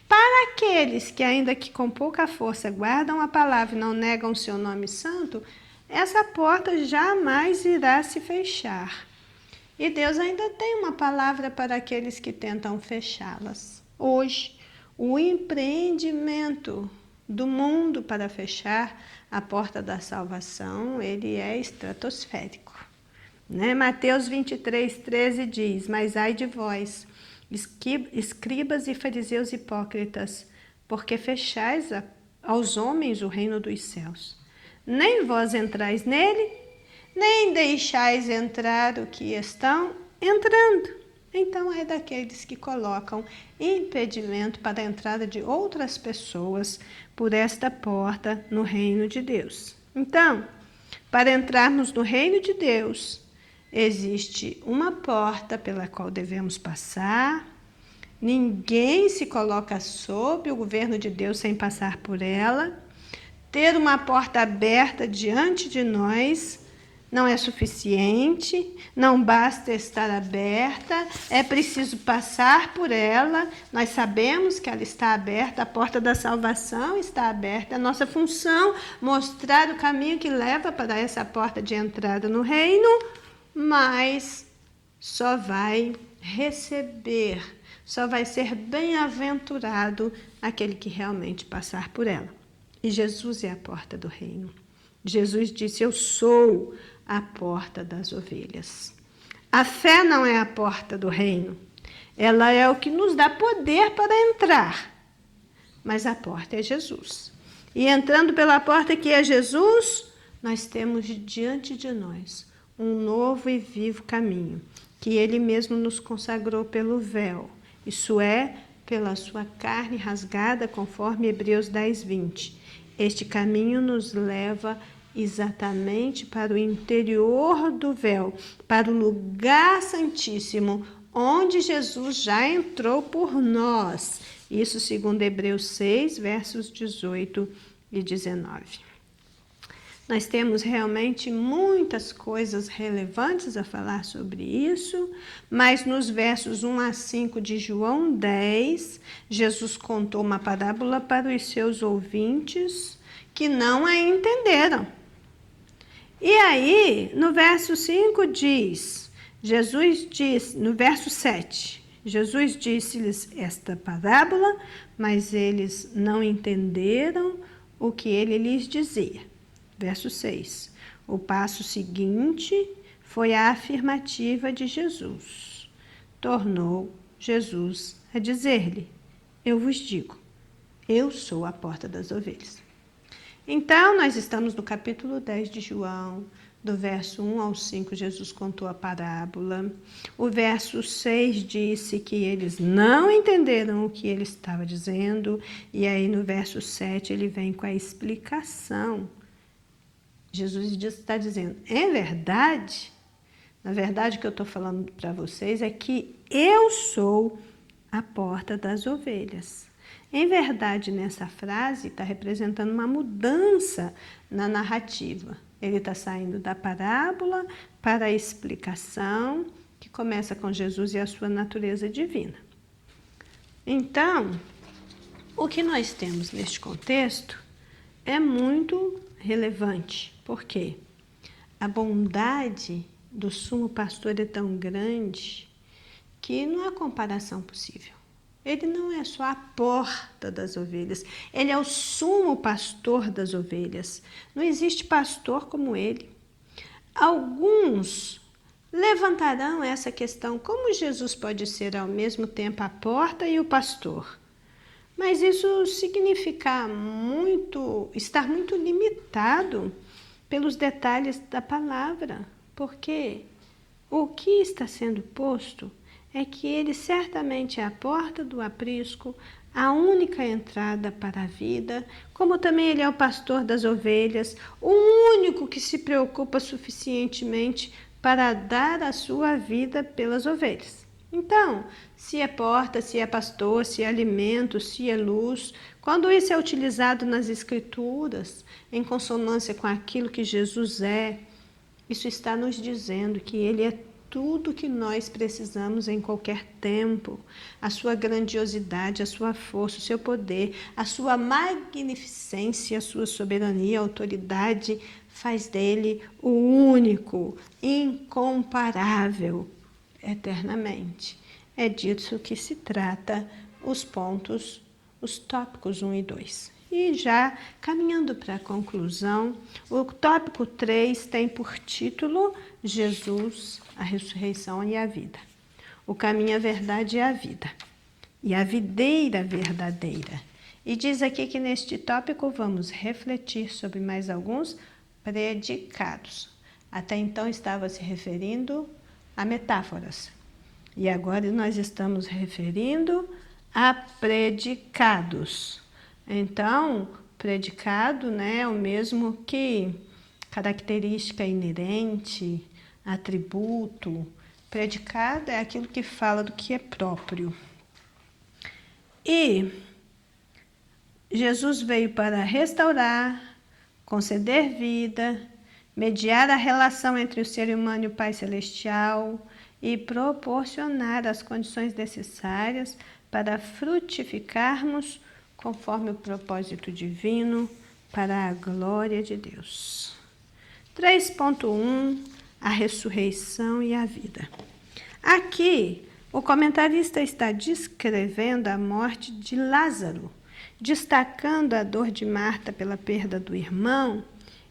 Para aqueles que, ainda que com pouca força, guardam a palavra e não negam o seu nome santo, essa porta jamais irá se fechar. E Deus ainda tem uma palavra para aqueles que tentam fechá-las. Hoje, o empreendimento do mundo para fechar a porta da salvação, ele é estratosférico. Mateus 23:13 diz: mas ai de vós, escribas e fariseus hipócritas, porque fechais aos homens o reino dos céus. Nem vós entrais nele, nem deixais entrar o que estão entrando. Então é daqueles que colocam impedimento para a entrada de outras pessoas por esta porta no reino de Deus. Então, para entrarmos no reino de Deus, existe uma porta pela qual devemos passar. Ninguém se coloca sob o governo de Deus sem passar por ela. Ter uma porta aberta diante de nós não é suficiente, não basta estar aberta, é preciso passar por ela. Nós sabemos que ela está aberta, a porta da salvação está aberta. A nossa função é mostrar o caminho que leva para essa porta de entrada no reino, mas só vai receber, só vai ser bem-aventurado aquele que realmente passar por ela. E Jesus é a porta do reino. Jesus disse: eu sou a porta das ovelhas. A fé não é a porta do reino. Ela é o que nos dá poder para entrar. Mas a porta é Jesus. E entrando pela porta que é Jesus, nós temos diante de nós um novo e vivo caminho, que Ele mesmo nos consagrou pelo véu, isso é, pela sua carne rasgada, conforme Hebreus 10:20. Este caminho nos leva exatamente para o interior do véu, para o lugar santíssimo, onde Jesus já entrou por nós. Isso segundo Hebreus 6, versos 18 e 19. Nós temos realmente muitas coisas relevantes a falar sobre isso, mas nos versos 1 a 5 de João 10, Jesus contou uma parábola para os seus ouvintes que não a entenderam. E aí, no verso 5 diz, no verso 7, Jesus disse-lhes esta parábola, mas eles não entenderam o que ele lhes dizia. Verso 6. O passo seguinte foi a afirmativa de Jesus. Tornou Jesus a dizer-lhe: eu vos digo, eu sou a porta das ovelhas. Então, nós estamos no capítulo 10 de João, do verso 1 ao 5, Jesus contou a parábola. O verso 6 disse que eles não entenderam o que ele estava dizendo, e aí no verso 7 ele vem com a explicação. Jesus está dizendo, é verdade? Na verdade, o que eu estou falando para vocês é que eu sou a porta das ovelhas. Em verdade, nessa frase está representando uma mudança na narrativa. Ele está saindo da parábola para a explicação, que começa com Jesus e a sua natureza divina. Então, o que nós temos neste contexto é muito relevante. Por quê? A bondade do sumo pastor é tão grande que não há comparação possível. Ele não é só a porta das ovelhas, ele é o sumo pastor das ovelhas. Não existe pastor como ele. Alguns levantarão essa questão, como Jesus pode ser ao mesmo tempo a porta e o pastor? Mas isso significa estar muito limitado pelos detalhes da palavra, porque o que está sendo posto é que ele certamente é a porta do aprisco, a única entrada para a vida, como também ele é o pastor das ovelhas, o único que se preocupa suficientemente para dar a sua vida pelas ovelhas. Então, se é porta, se é pastor, se é alimento, se é luz, quando isso é utilizado nas Escrituras, em consonância com aquilo que Jesus é, isso está nos dizendo que Ele é tudo que nós precisamos em qualquer tempo. A sua grandiosidade, a sua força, o seu poder, a sua magnificência, a sua soberania, a autoridade, faz dele o único, incomparável, eternamente. É disso que se trata os tópicos 1 e 2. E já caminhando para a conclusão, o tópico 3 tem por título Jesus, a ressurreição e a vida. O caminho, a verdade e a vida. E a videira verdadeira. E diz aqui que neste tópico vamos refletir sobre mais alguns predicados. Até então estava se referindo a metáforas. E agora nós estamos referindo a predicados. Então, predicado, né, é o mesmo que característica inerente, atributo. Predicado é aquilo que fala do que é próprio. E Jesus veio para restaurar, conceder vida, mediar a relação entre o ser humano e o Pai Celestial e proporcionar as condições necessárias para frutificarmos conforme o propósito divino para a glória de Deus. 3.1 A ressurreição e a vida. Aqui, o comentarista está descrevendo a morte de Lázaro, destacando a dor de Marta pela perda do irmão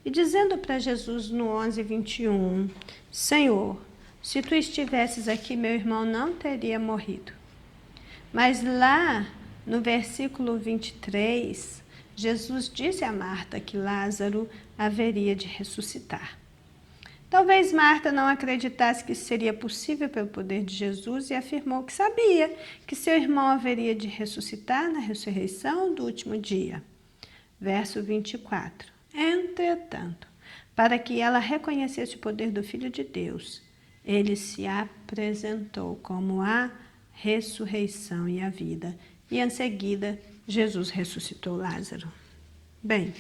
e dizendo para Jesus no 11:21, Senhor, se tu estivesses aqui, meu irmão não teria morrido. Mas lá no versículo 23, Jesus disse a Marta que Lázaro haveria de ressuscitar. Talvez Marta não acreditasse que isso seria possível pelo poder de Jesus e afirmou que sabia que seu irmão haveria de ressuscitar na ressurreição do último dia. Verso 24. Entretanto, para que ela reconhecesse o poder do Filho de Deus, ele se apresentou como a ressurreição e a vida. E em seguida, Jesus ressuscitou Lázaro. Bem,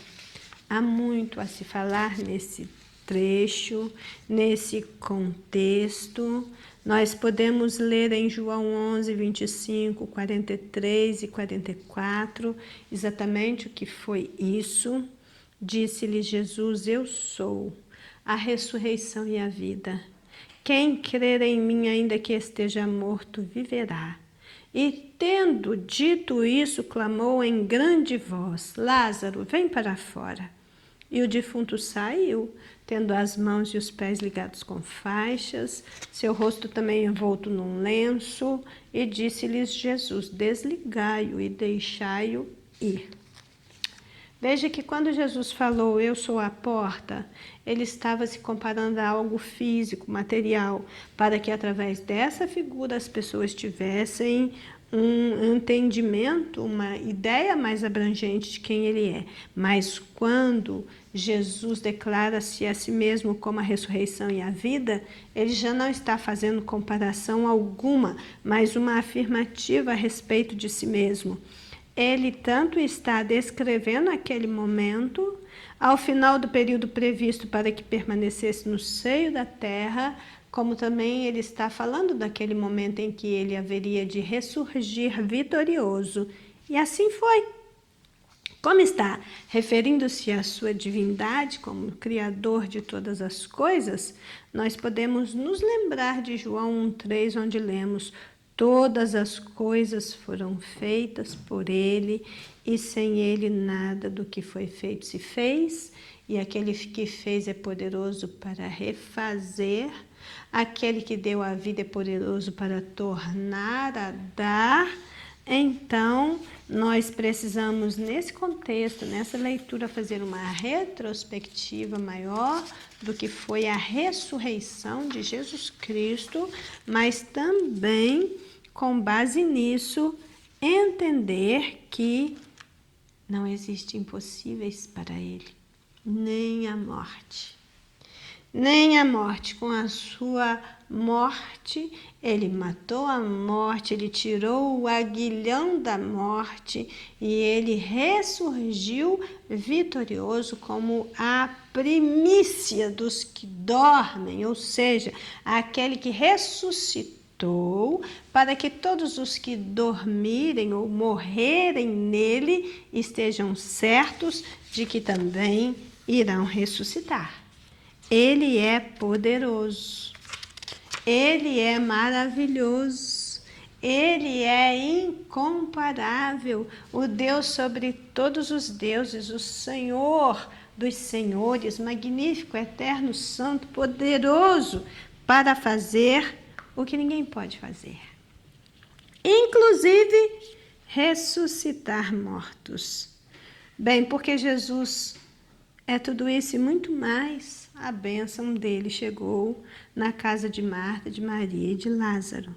há muito a se falar nesse trecho, nesse contexto. Nós podemos ler em João 11, 25, 43 e 44, exatamente o que foi isso. Disse-lhe Jesus: eu sou a ressurreição e a vida. Quem crer em mim, ainda que esteja morto, viverá. E tendo dito isso, clamou em grande voz: Lázaro, vem para fora. E o defunto saiu, tendo as mãos e os pés ligados com faixas, seu rosto também envolto num lenço, e disse-lhes Jesus: desligai-o e deixai-o ir. Veja que quando Jesus falou, eu sou a porta, ele estava se comparando a algo físico, material, para que através dessa figura as pessoas tivessem um entendimento, uma ideia mais abrangente de quem ele é. Mas quando Jesus declara-se a si mesmo como a ressurreição e a vida, ele já não está fazendo comparação alguma, mas uma afirmativa a respeito de si mesmo. Ele tanto está descrevendo aquele momento, ao final do período previsto para que permanecesse no seio da terra, como também ele está falando daquele momento em que ele haveria de ressurgir vitorioso. E assim foi. Como está referindo-se à sua divindade como Criador de todas as coisas, nós podemos nos lembrar de João 1,3, onde lemos: todas as coisas foram feitas por ele, e sem ele nada do que foi feito se fez, e aquele que fez é poderoso para refazer, aquele que deu a vida é poderoso para tornar a dar. Então, nós precisamos, nesse contexto, nessa leitura, fazer uma retrospectiva maior do que foi a ressurreição de Jesus Cristo, mas também, com base nisso, entender que não existe impossíveis para ele, nem a morte. Nem a morte. Com a sua morte, ele matou a morte, ele tirou o aguilhão da morte e ele ressurgiu vitorioso como a primícia dos que dormem, ou seja, aquele que ressuscitou para que todos os que dormirem ou morrerem nele estejam certos de que também irão ressuscitar. Ele é poderoso, ele é maravilhoso, ele é incomparável, o Deus sobre todos os deuses, o Senhor dos senhores, magnífico, eterno, santo, poderoso para fazer o que ninguém pode fazer, inclusive ressuscitar mortos. Bem, porque Jesus é tudo isso e muito mais, a bênção dele chegou na casa de Marta, de Maria e de Lázaro.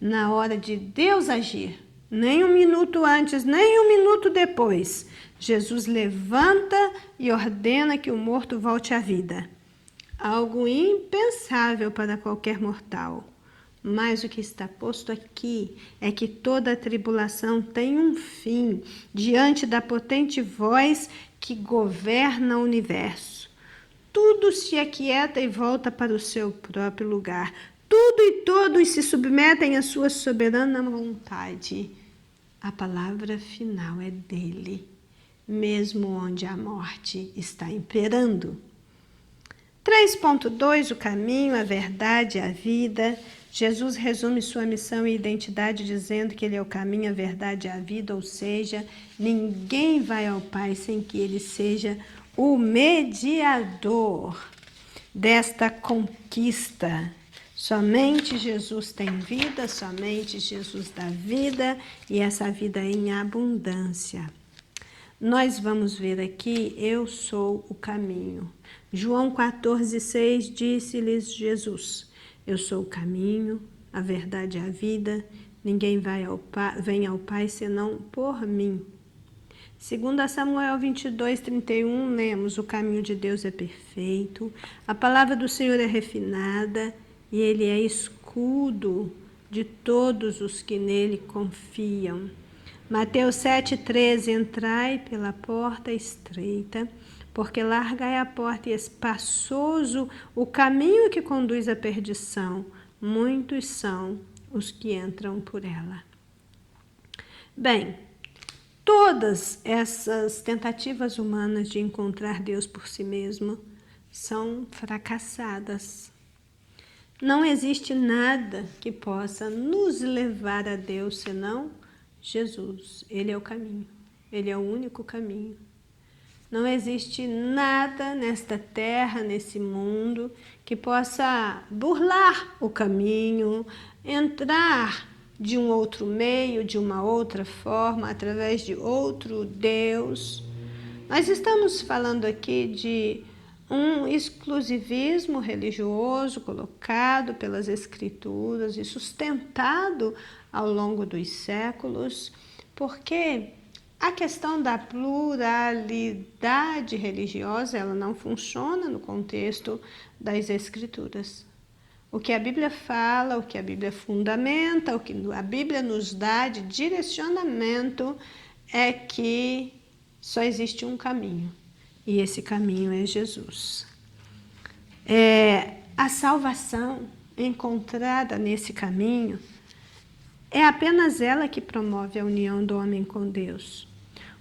Na hora de Deus agir, nem um minuto antes, nem um minuto depois, Jesus levanta e ordena que o morto volte à vida. Algo impensável para qualquer mortal. Mas o que está posto aqui é que toda a tribulação tem um fim diante da potente voz que governa o universo. Tudo se aquieta e volta para o seu próprio lugar. Tudo e todos se submetem à sua soberana vontade. A palavra final é dele, mesmo onde a morte está imperando. 3.2, o caminho, a verdade, a vida. Jesus resume sua missão e identidade dizendo que ele é o caminho, a verdade e a vida, ou seja, ninguém vai ao Pai sem que ele seja o mediador desta conquista. Somente Jesus tem vida, somente Jesus dá vida, e essa vida é em abundância. Nós vamos ver aqui, eu sou o caminho. João 14,6 disse-lhes Jesus, eu sou o caminho, a verdade e a vida, ninguém vem ao Pai senão por mim. Segundo Samuel 22:31, lemos, o caminho de Deus é perfeito, a palavra do Senhor é refinada e ele é escudo de todos os que nele confiam. Mateus 7,13, entrai pela porta estreita, porque larga é a porta e espaçoso o caminho que conduz à perdição. Muitos são os que entram por ela. Bem, todas essas tentativas humanas de encontrar Deus por si mesmo são fracassadas. Não existe nada que possa nos levar a Deus senão Jesus. Ele é o caminho. Ele é o único caminho. Não existe nada nesta terra, nesse mundo, que possa burlar o caminho, entrar de um outro meio, de uma outra forma, através de outro Deus. Nós estamos falando aqui de um exclusivismo religioso colocado pelas Escrituras e sustentado ao longo dos séculos, porque a questão da pluralidade religiosa, ela não funciona no contexto das Escrituras. O que a Bíblia fala, o que a Bíblia fundamenta, o que a Bíblia nos dá de direcionamento é que só existe um caminho, e esse caminho é Jesus. A salvação encontrada nesse caminho é apenas ela que promove a união do homem com Deus.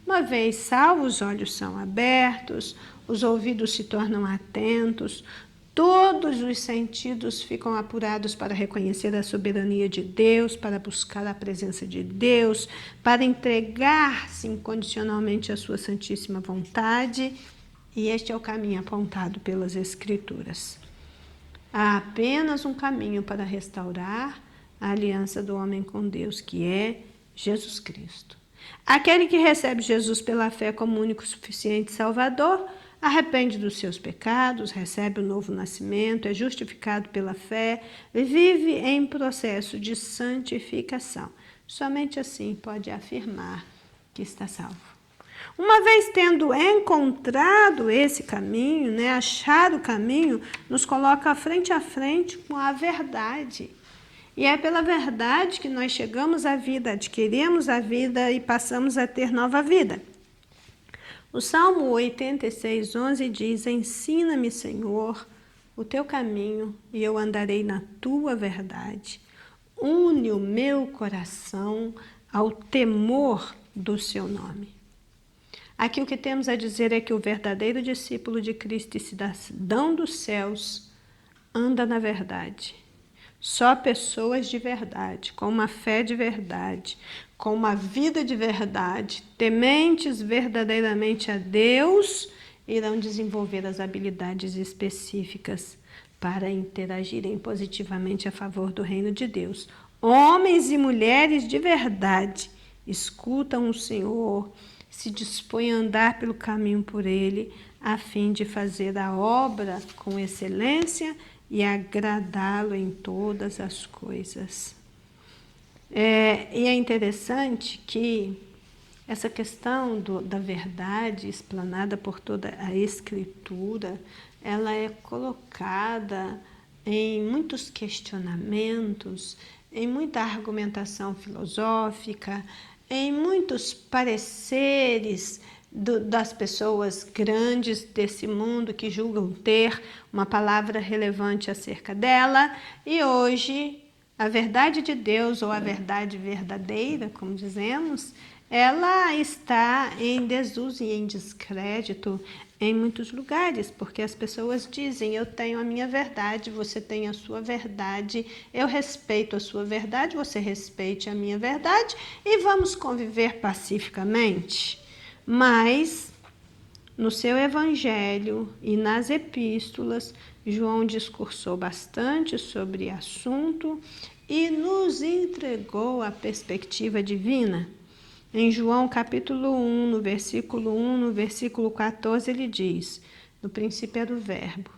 Uma vez salvo, os olhos são abertos, os ouvidos se tornam atentos, todos os sentidos ficam apurados para reconhecer a soberania de Deus, para buscar a presença de Deus, para entregar-se incondicionalmente à sua santíssima vontade. E este é o caminho apontado pelas Escrituras. Há apenas um caminho para restaurar a aliança do homem com Deus, que é Jesus Cristo. Aquele que recebe Jesus pela fé como único e suficiente Salvador, arrepende dos seus pecados, recebe o novo nascimento, é justificado pela fé, vive em processo de santificação. Somente assim pode afirmar que está salvo. Uma vez tendo encontrado esse caminho, achar o caminho, nos coloca frente a frente com a verdade. E é pela verdade que nós chegamos à vida, adquirimos a vida e passamos a ter nova vida. O Salmo 86:11 diz, ensina-me, Senhor, o teu caminho e eu andarei na tua verdade. Une o meu coração ao temor do seu nome. Aqui o que temos a dizer é que o verdadeiro discípulo de Cristo e cidadão dos céus anda na verdade. Só pessoas de verdade, com uma fé de verdade, com uma vida de verdade, tementes verdadeiramente a Deus, irão desenvolver as habilidades específicas para interagirem positivamente a favor do reino de Deus. Homens e mulheres de verdade escutam o Senhor, se dispõem a andar pelo caminho por Ele, a fim de fazer a obra com excelência e agradá-lo em todas as coisas. E é interessante que essa questão da verdade explanada por toda a Escritura, ela é colocada em muitos questionamentos, em muita argumentação filosófica, em muitos pareceres das pessoas grandes desse mundo que julgam ter uma palavra relevante acerca dela. E hoje, a verdade de Deus, ou a verdade verdadeira, como dizemos, ela está em desuso e em descrédito em muitos lugares, porque as pessoas dizem, eu tenho a minha verdade, você tem a sua verdade, eu respeito a sua verdade, você respeite a minha verdade e vamos conviver pacificamente. Mas, no seu evangelho e nas epístolas, João discursou bastante sobre o assunto e nos entregou a perspectiva divina. Em João capítulo 1, no versículo 14, ele diz: no princípio era o Verbo,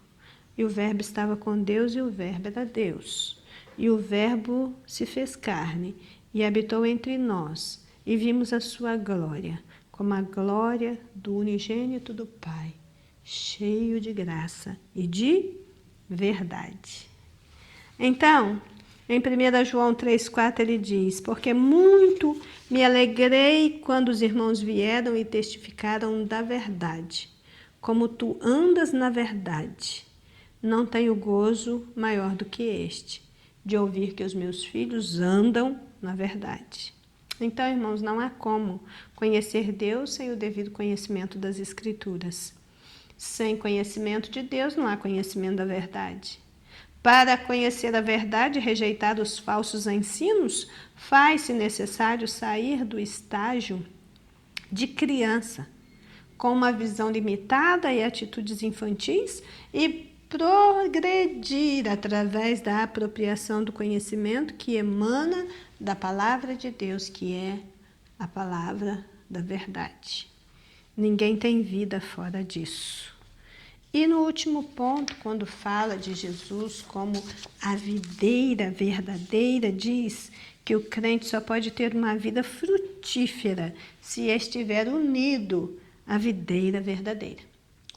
e o Verbo estava com Deus, e o Verbo era Deus. E o Verbo se fez carne e habitou entre nós, e vimos a sua glória, como a glória do unigênito do Pai, cheio de graça e de verdade. Então, em 1 João 3,4 ele diz: porque muito me alegrei quando os irmãos vieram e testificaram da verdade. Como tu andas na verdade, não tenho gozo maior do que este, de ouvir que os meus filhos andam na verdade. Então, irmãos, não há como conhecer Deus sem o devido conhecimento das Escrituras. Sem conhecimento de Deus, não há conhecimento da verdade. Para conhecer a verdade e rejeitar os falsos ensinos, faz-se necessário sair do estágio de criança, com uma visão limitada e atitudes infantis, e progredir através da apropriação do conhecimento que emana da palavra de Deus, que é a palavra da verdade. Ninguém tem vida fora disso. E no último ponto, quando fala de Jesus como a videira verdadeira, diz que o crente só pode ter uma vida frutífera se estiver unido à videira verdadeira.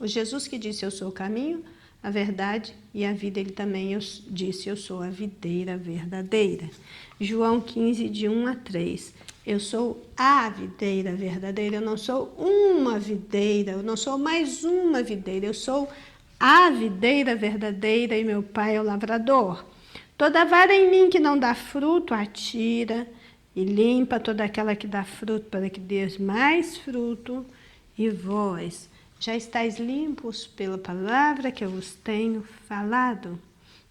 O Jesus que disse: eu sou o caminho, a verdade e a vida, ele também disse: eu sou a videira verdadeira. João 15, de 1 a 3. Eu sou a videira verdadeira, eu não sou uma videira, eu não sou mais uma videira, eu sou a videira verdadeira e meu Pai é o lavrador. Toda vara em mim que não dá fruto, atira e limpa toda aquela que dá fruto, para que dê mais fruto. E vós já estáis limpos pela palavra que eu vos tenho falado.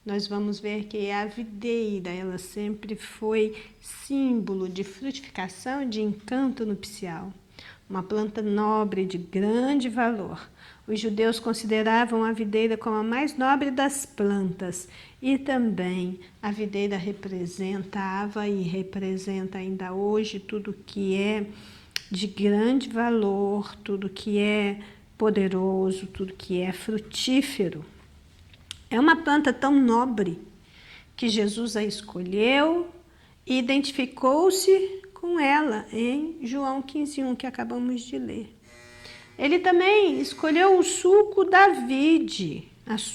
Nós vamos ver que a videira, ela sempre foi símbolo de frutificação e de encanto nupcial. Uma planta nobre de grande valor. Os judeus consideravam a videira como a mais nobre das plantas. E também a videira representava e representa ainda hoje tudo que é de grande valor, tudo que é poderoso, tudo que é frutífero. É uma planta tão nobre que Jesus a escolheu e identificou-se com ela em João 15:1, que acabamos de ler. Ele também escolheu o suco da vide,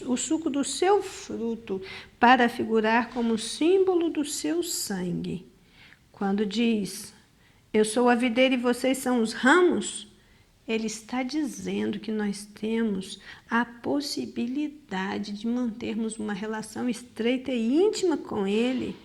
o suco do seu fruto, para figurar como símbolo do seu sangue. Quando diz: eu sou a videira e vocês são os ramos, ele está dizendo que nós temos a possibilidade de mantermos uma relação estreita e íntima com ele,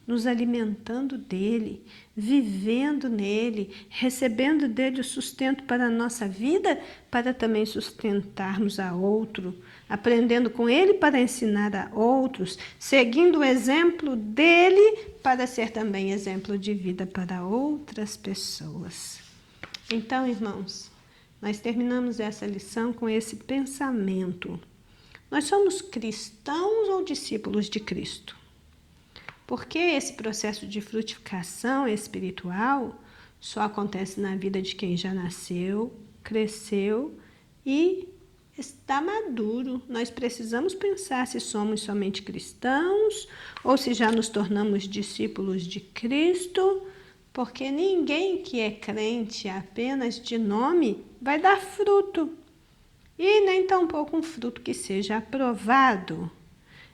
nos alimentando dele, vivendo nele, recebendo dele o sustento para a nossa vida, para também sustentarmos a outro, aprendendo com ele para ensinar a outros, seguindo o exemplo dele para ser também exemplo de vida para outras pessoas. Então, irmãos, nós terminamos essa lição com esse pensamento. Nós somos cristãos ou discípulos de Cristo? Porque esse processo de frutificação espiritual só acontece na vida de quem já nasceu, cresceu e está maduro. Nós precisamos pensar se somos somente cristãos ou se já nos tornamos discípulos de Cristo, porque ninguém que é crente apenas de nome vai dar fruto, e nem tampouco um fruto que seja aprovado.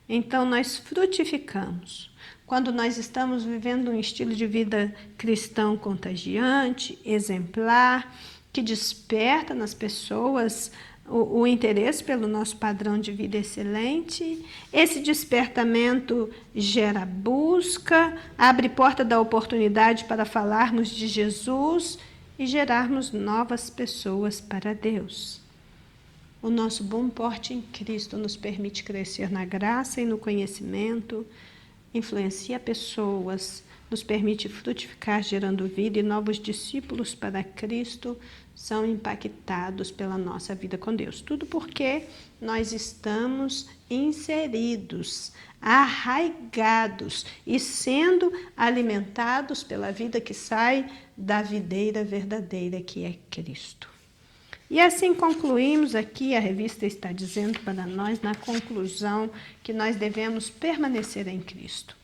Então nós frutificamos quando nós estamos vivendo um estilo de vida cristão contagiante, exemplar, que desperta nas pessoas o interesse pelo nosso padrão de vida excelente. Esse despertamento gera busca, abre porta da oportunidade para falarmos de Jesus e gerarmos novas pessoas para Deus. O nosso bom porte em Cristo nos permite crescer na graça e no conhecimento, influencia pessoas, nos permite frutificar, gerando vida, e novos discípulos para Cristo são impactados pela nossa vida com Deus. Tudo porque nós estamos inseridos, arraigados e sendo alimentados pela vida que sai da videira verdadeira, que é Cristo. E assim concluímos aqui, a revista está dizendo para nós, na conclusão, que nós devemos permanecer em Cristo.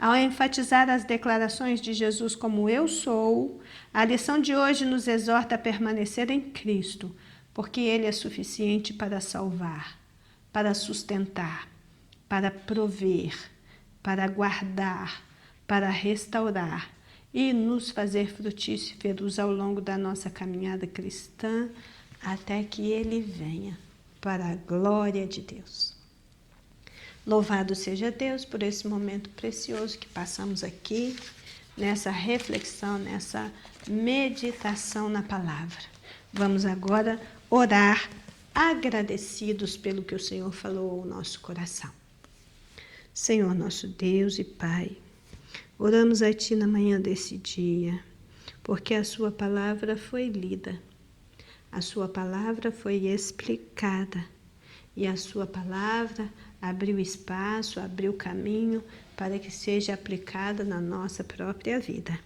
Ao enfatizar as declarações de Jesus como eu sou, a lição de hoje nos exorta a permanecer em Cristo, porque Ele é suficiente para salvar, para sustentar, para prover, para guardar, para restaurar e nos fazer frutíferos ao longo da nossa caminhada cristã, até que Ele venha, para a glória de Deus. Louvado seja Deus por esse momento precioso que passamos aqui, nessa reflexão, nessa meditação na palavra. Vamos agora orar, agradecidos pelo que o Senhor falou ao nosso coração. Senhor nosso Deus e Pai, oramos a Ti na manhã desse dia, porque a Sua palavra foi lida, a Sua palavra foi explicada e a Sua palavra abriu espaço, abriu caminho para que seja aplicada na nossa própria vida.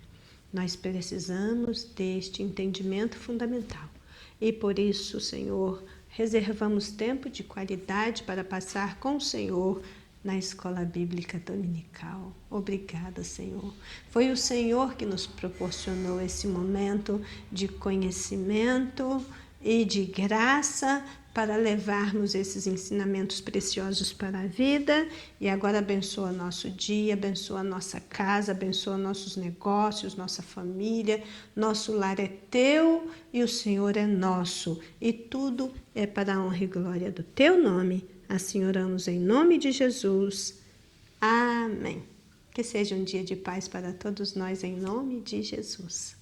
Nós precisamos deste entendimento fundamental e por isso, Senhor, reservamos tempo de qualidade para passar com o Senhor na escola bíblica dominical. Obrigada, Senhor. Foi o Senhor que nos proporcionou esse momento de conhecimento e de graça para levarmos esses ensinamentos preciosos para a vida. E agora abençoa nosso dia, abençoa nossa casa, abençoa nossos negócios, nossa família. Nosso lar é Teu e o Senhor é nosso. E tudo é para a honra e glória do Teu nome. Assim oramos em nome de Jesus. Amém. Que seja um dia de paz para todos nós em nome de Jesus.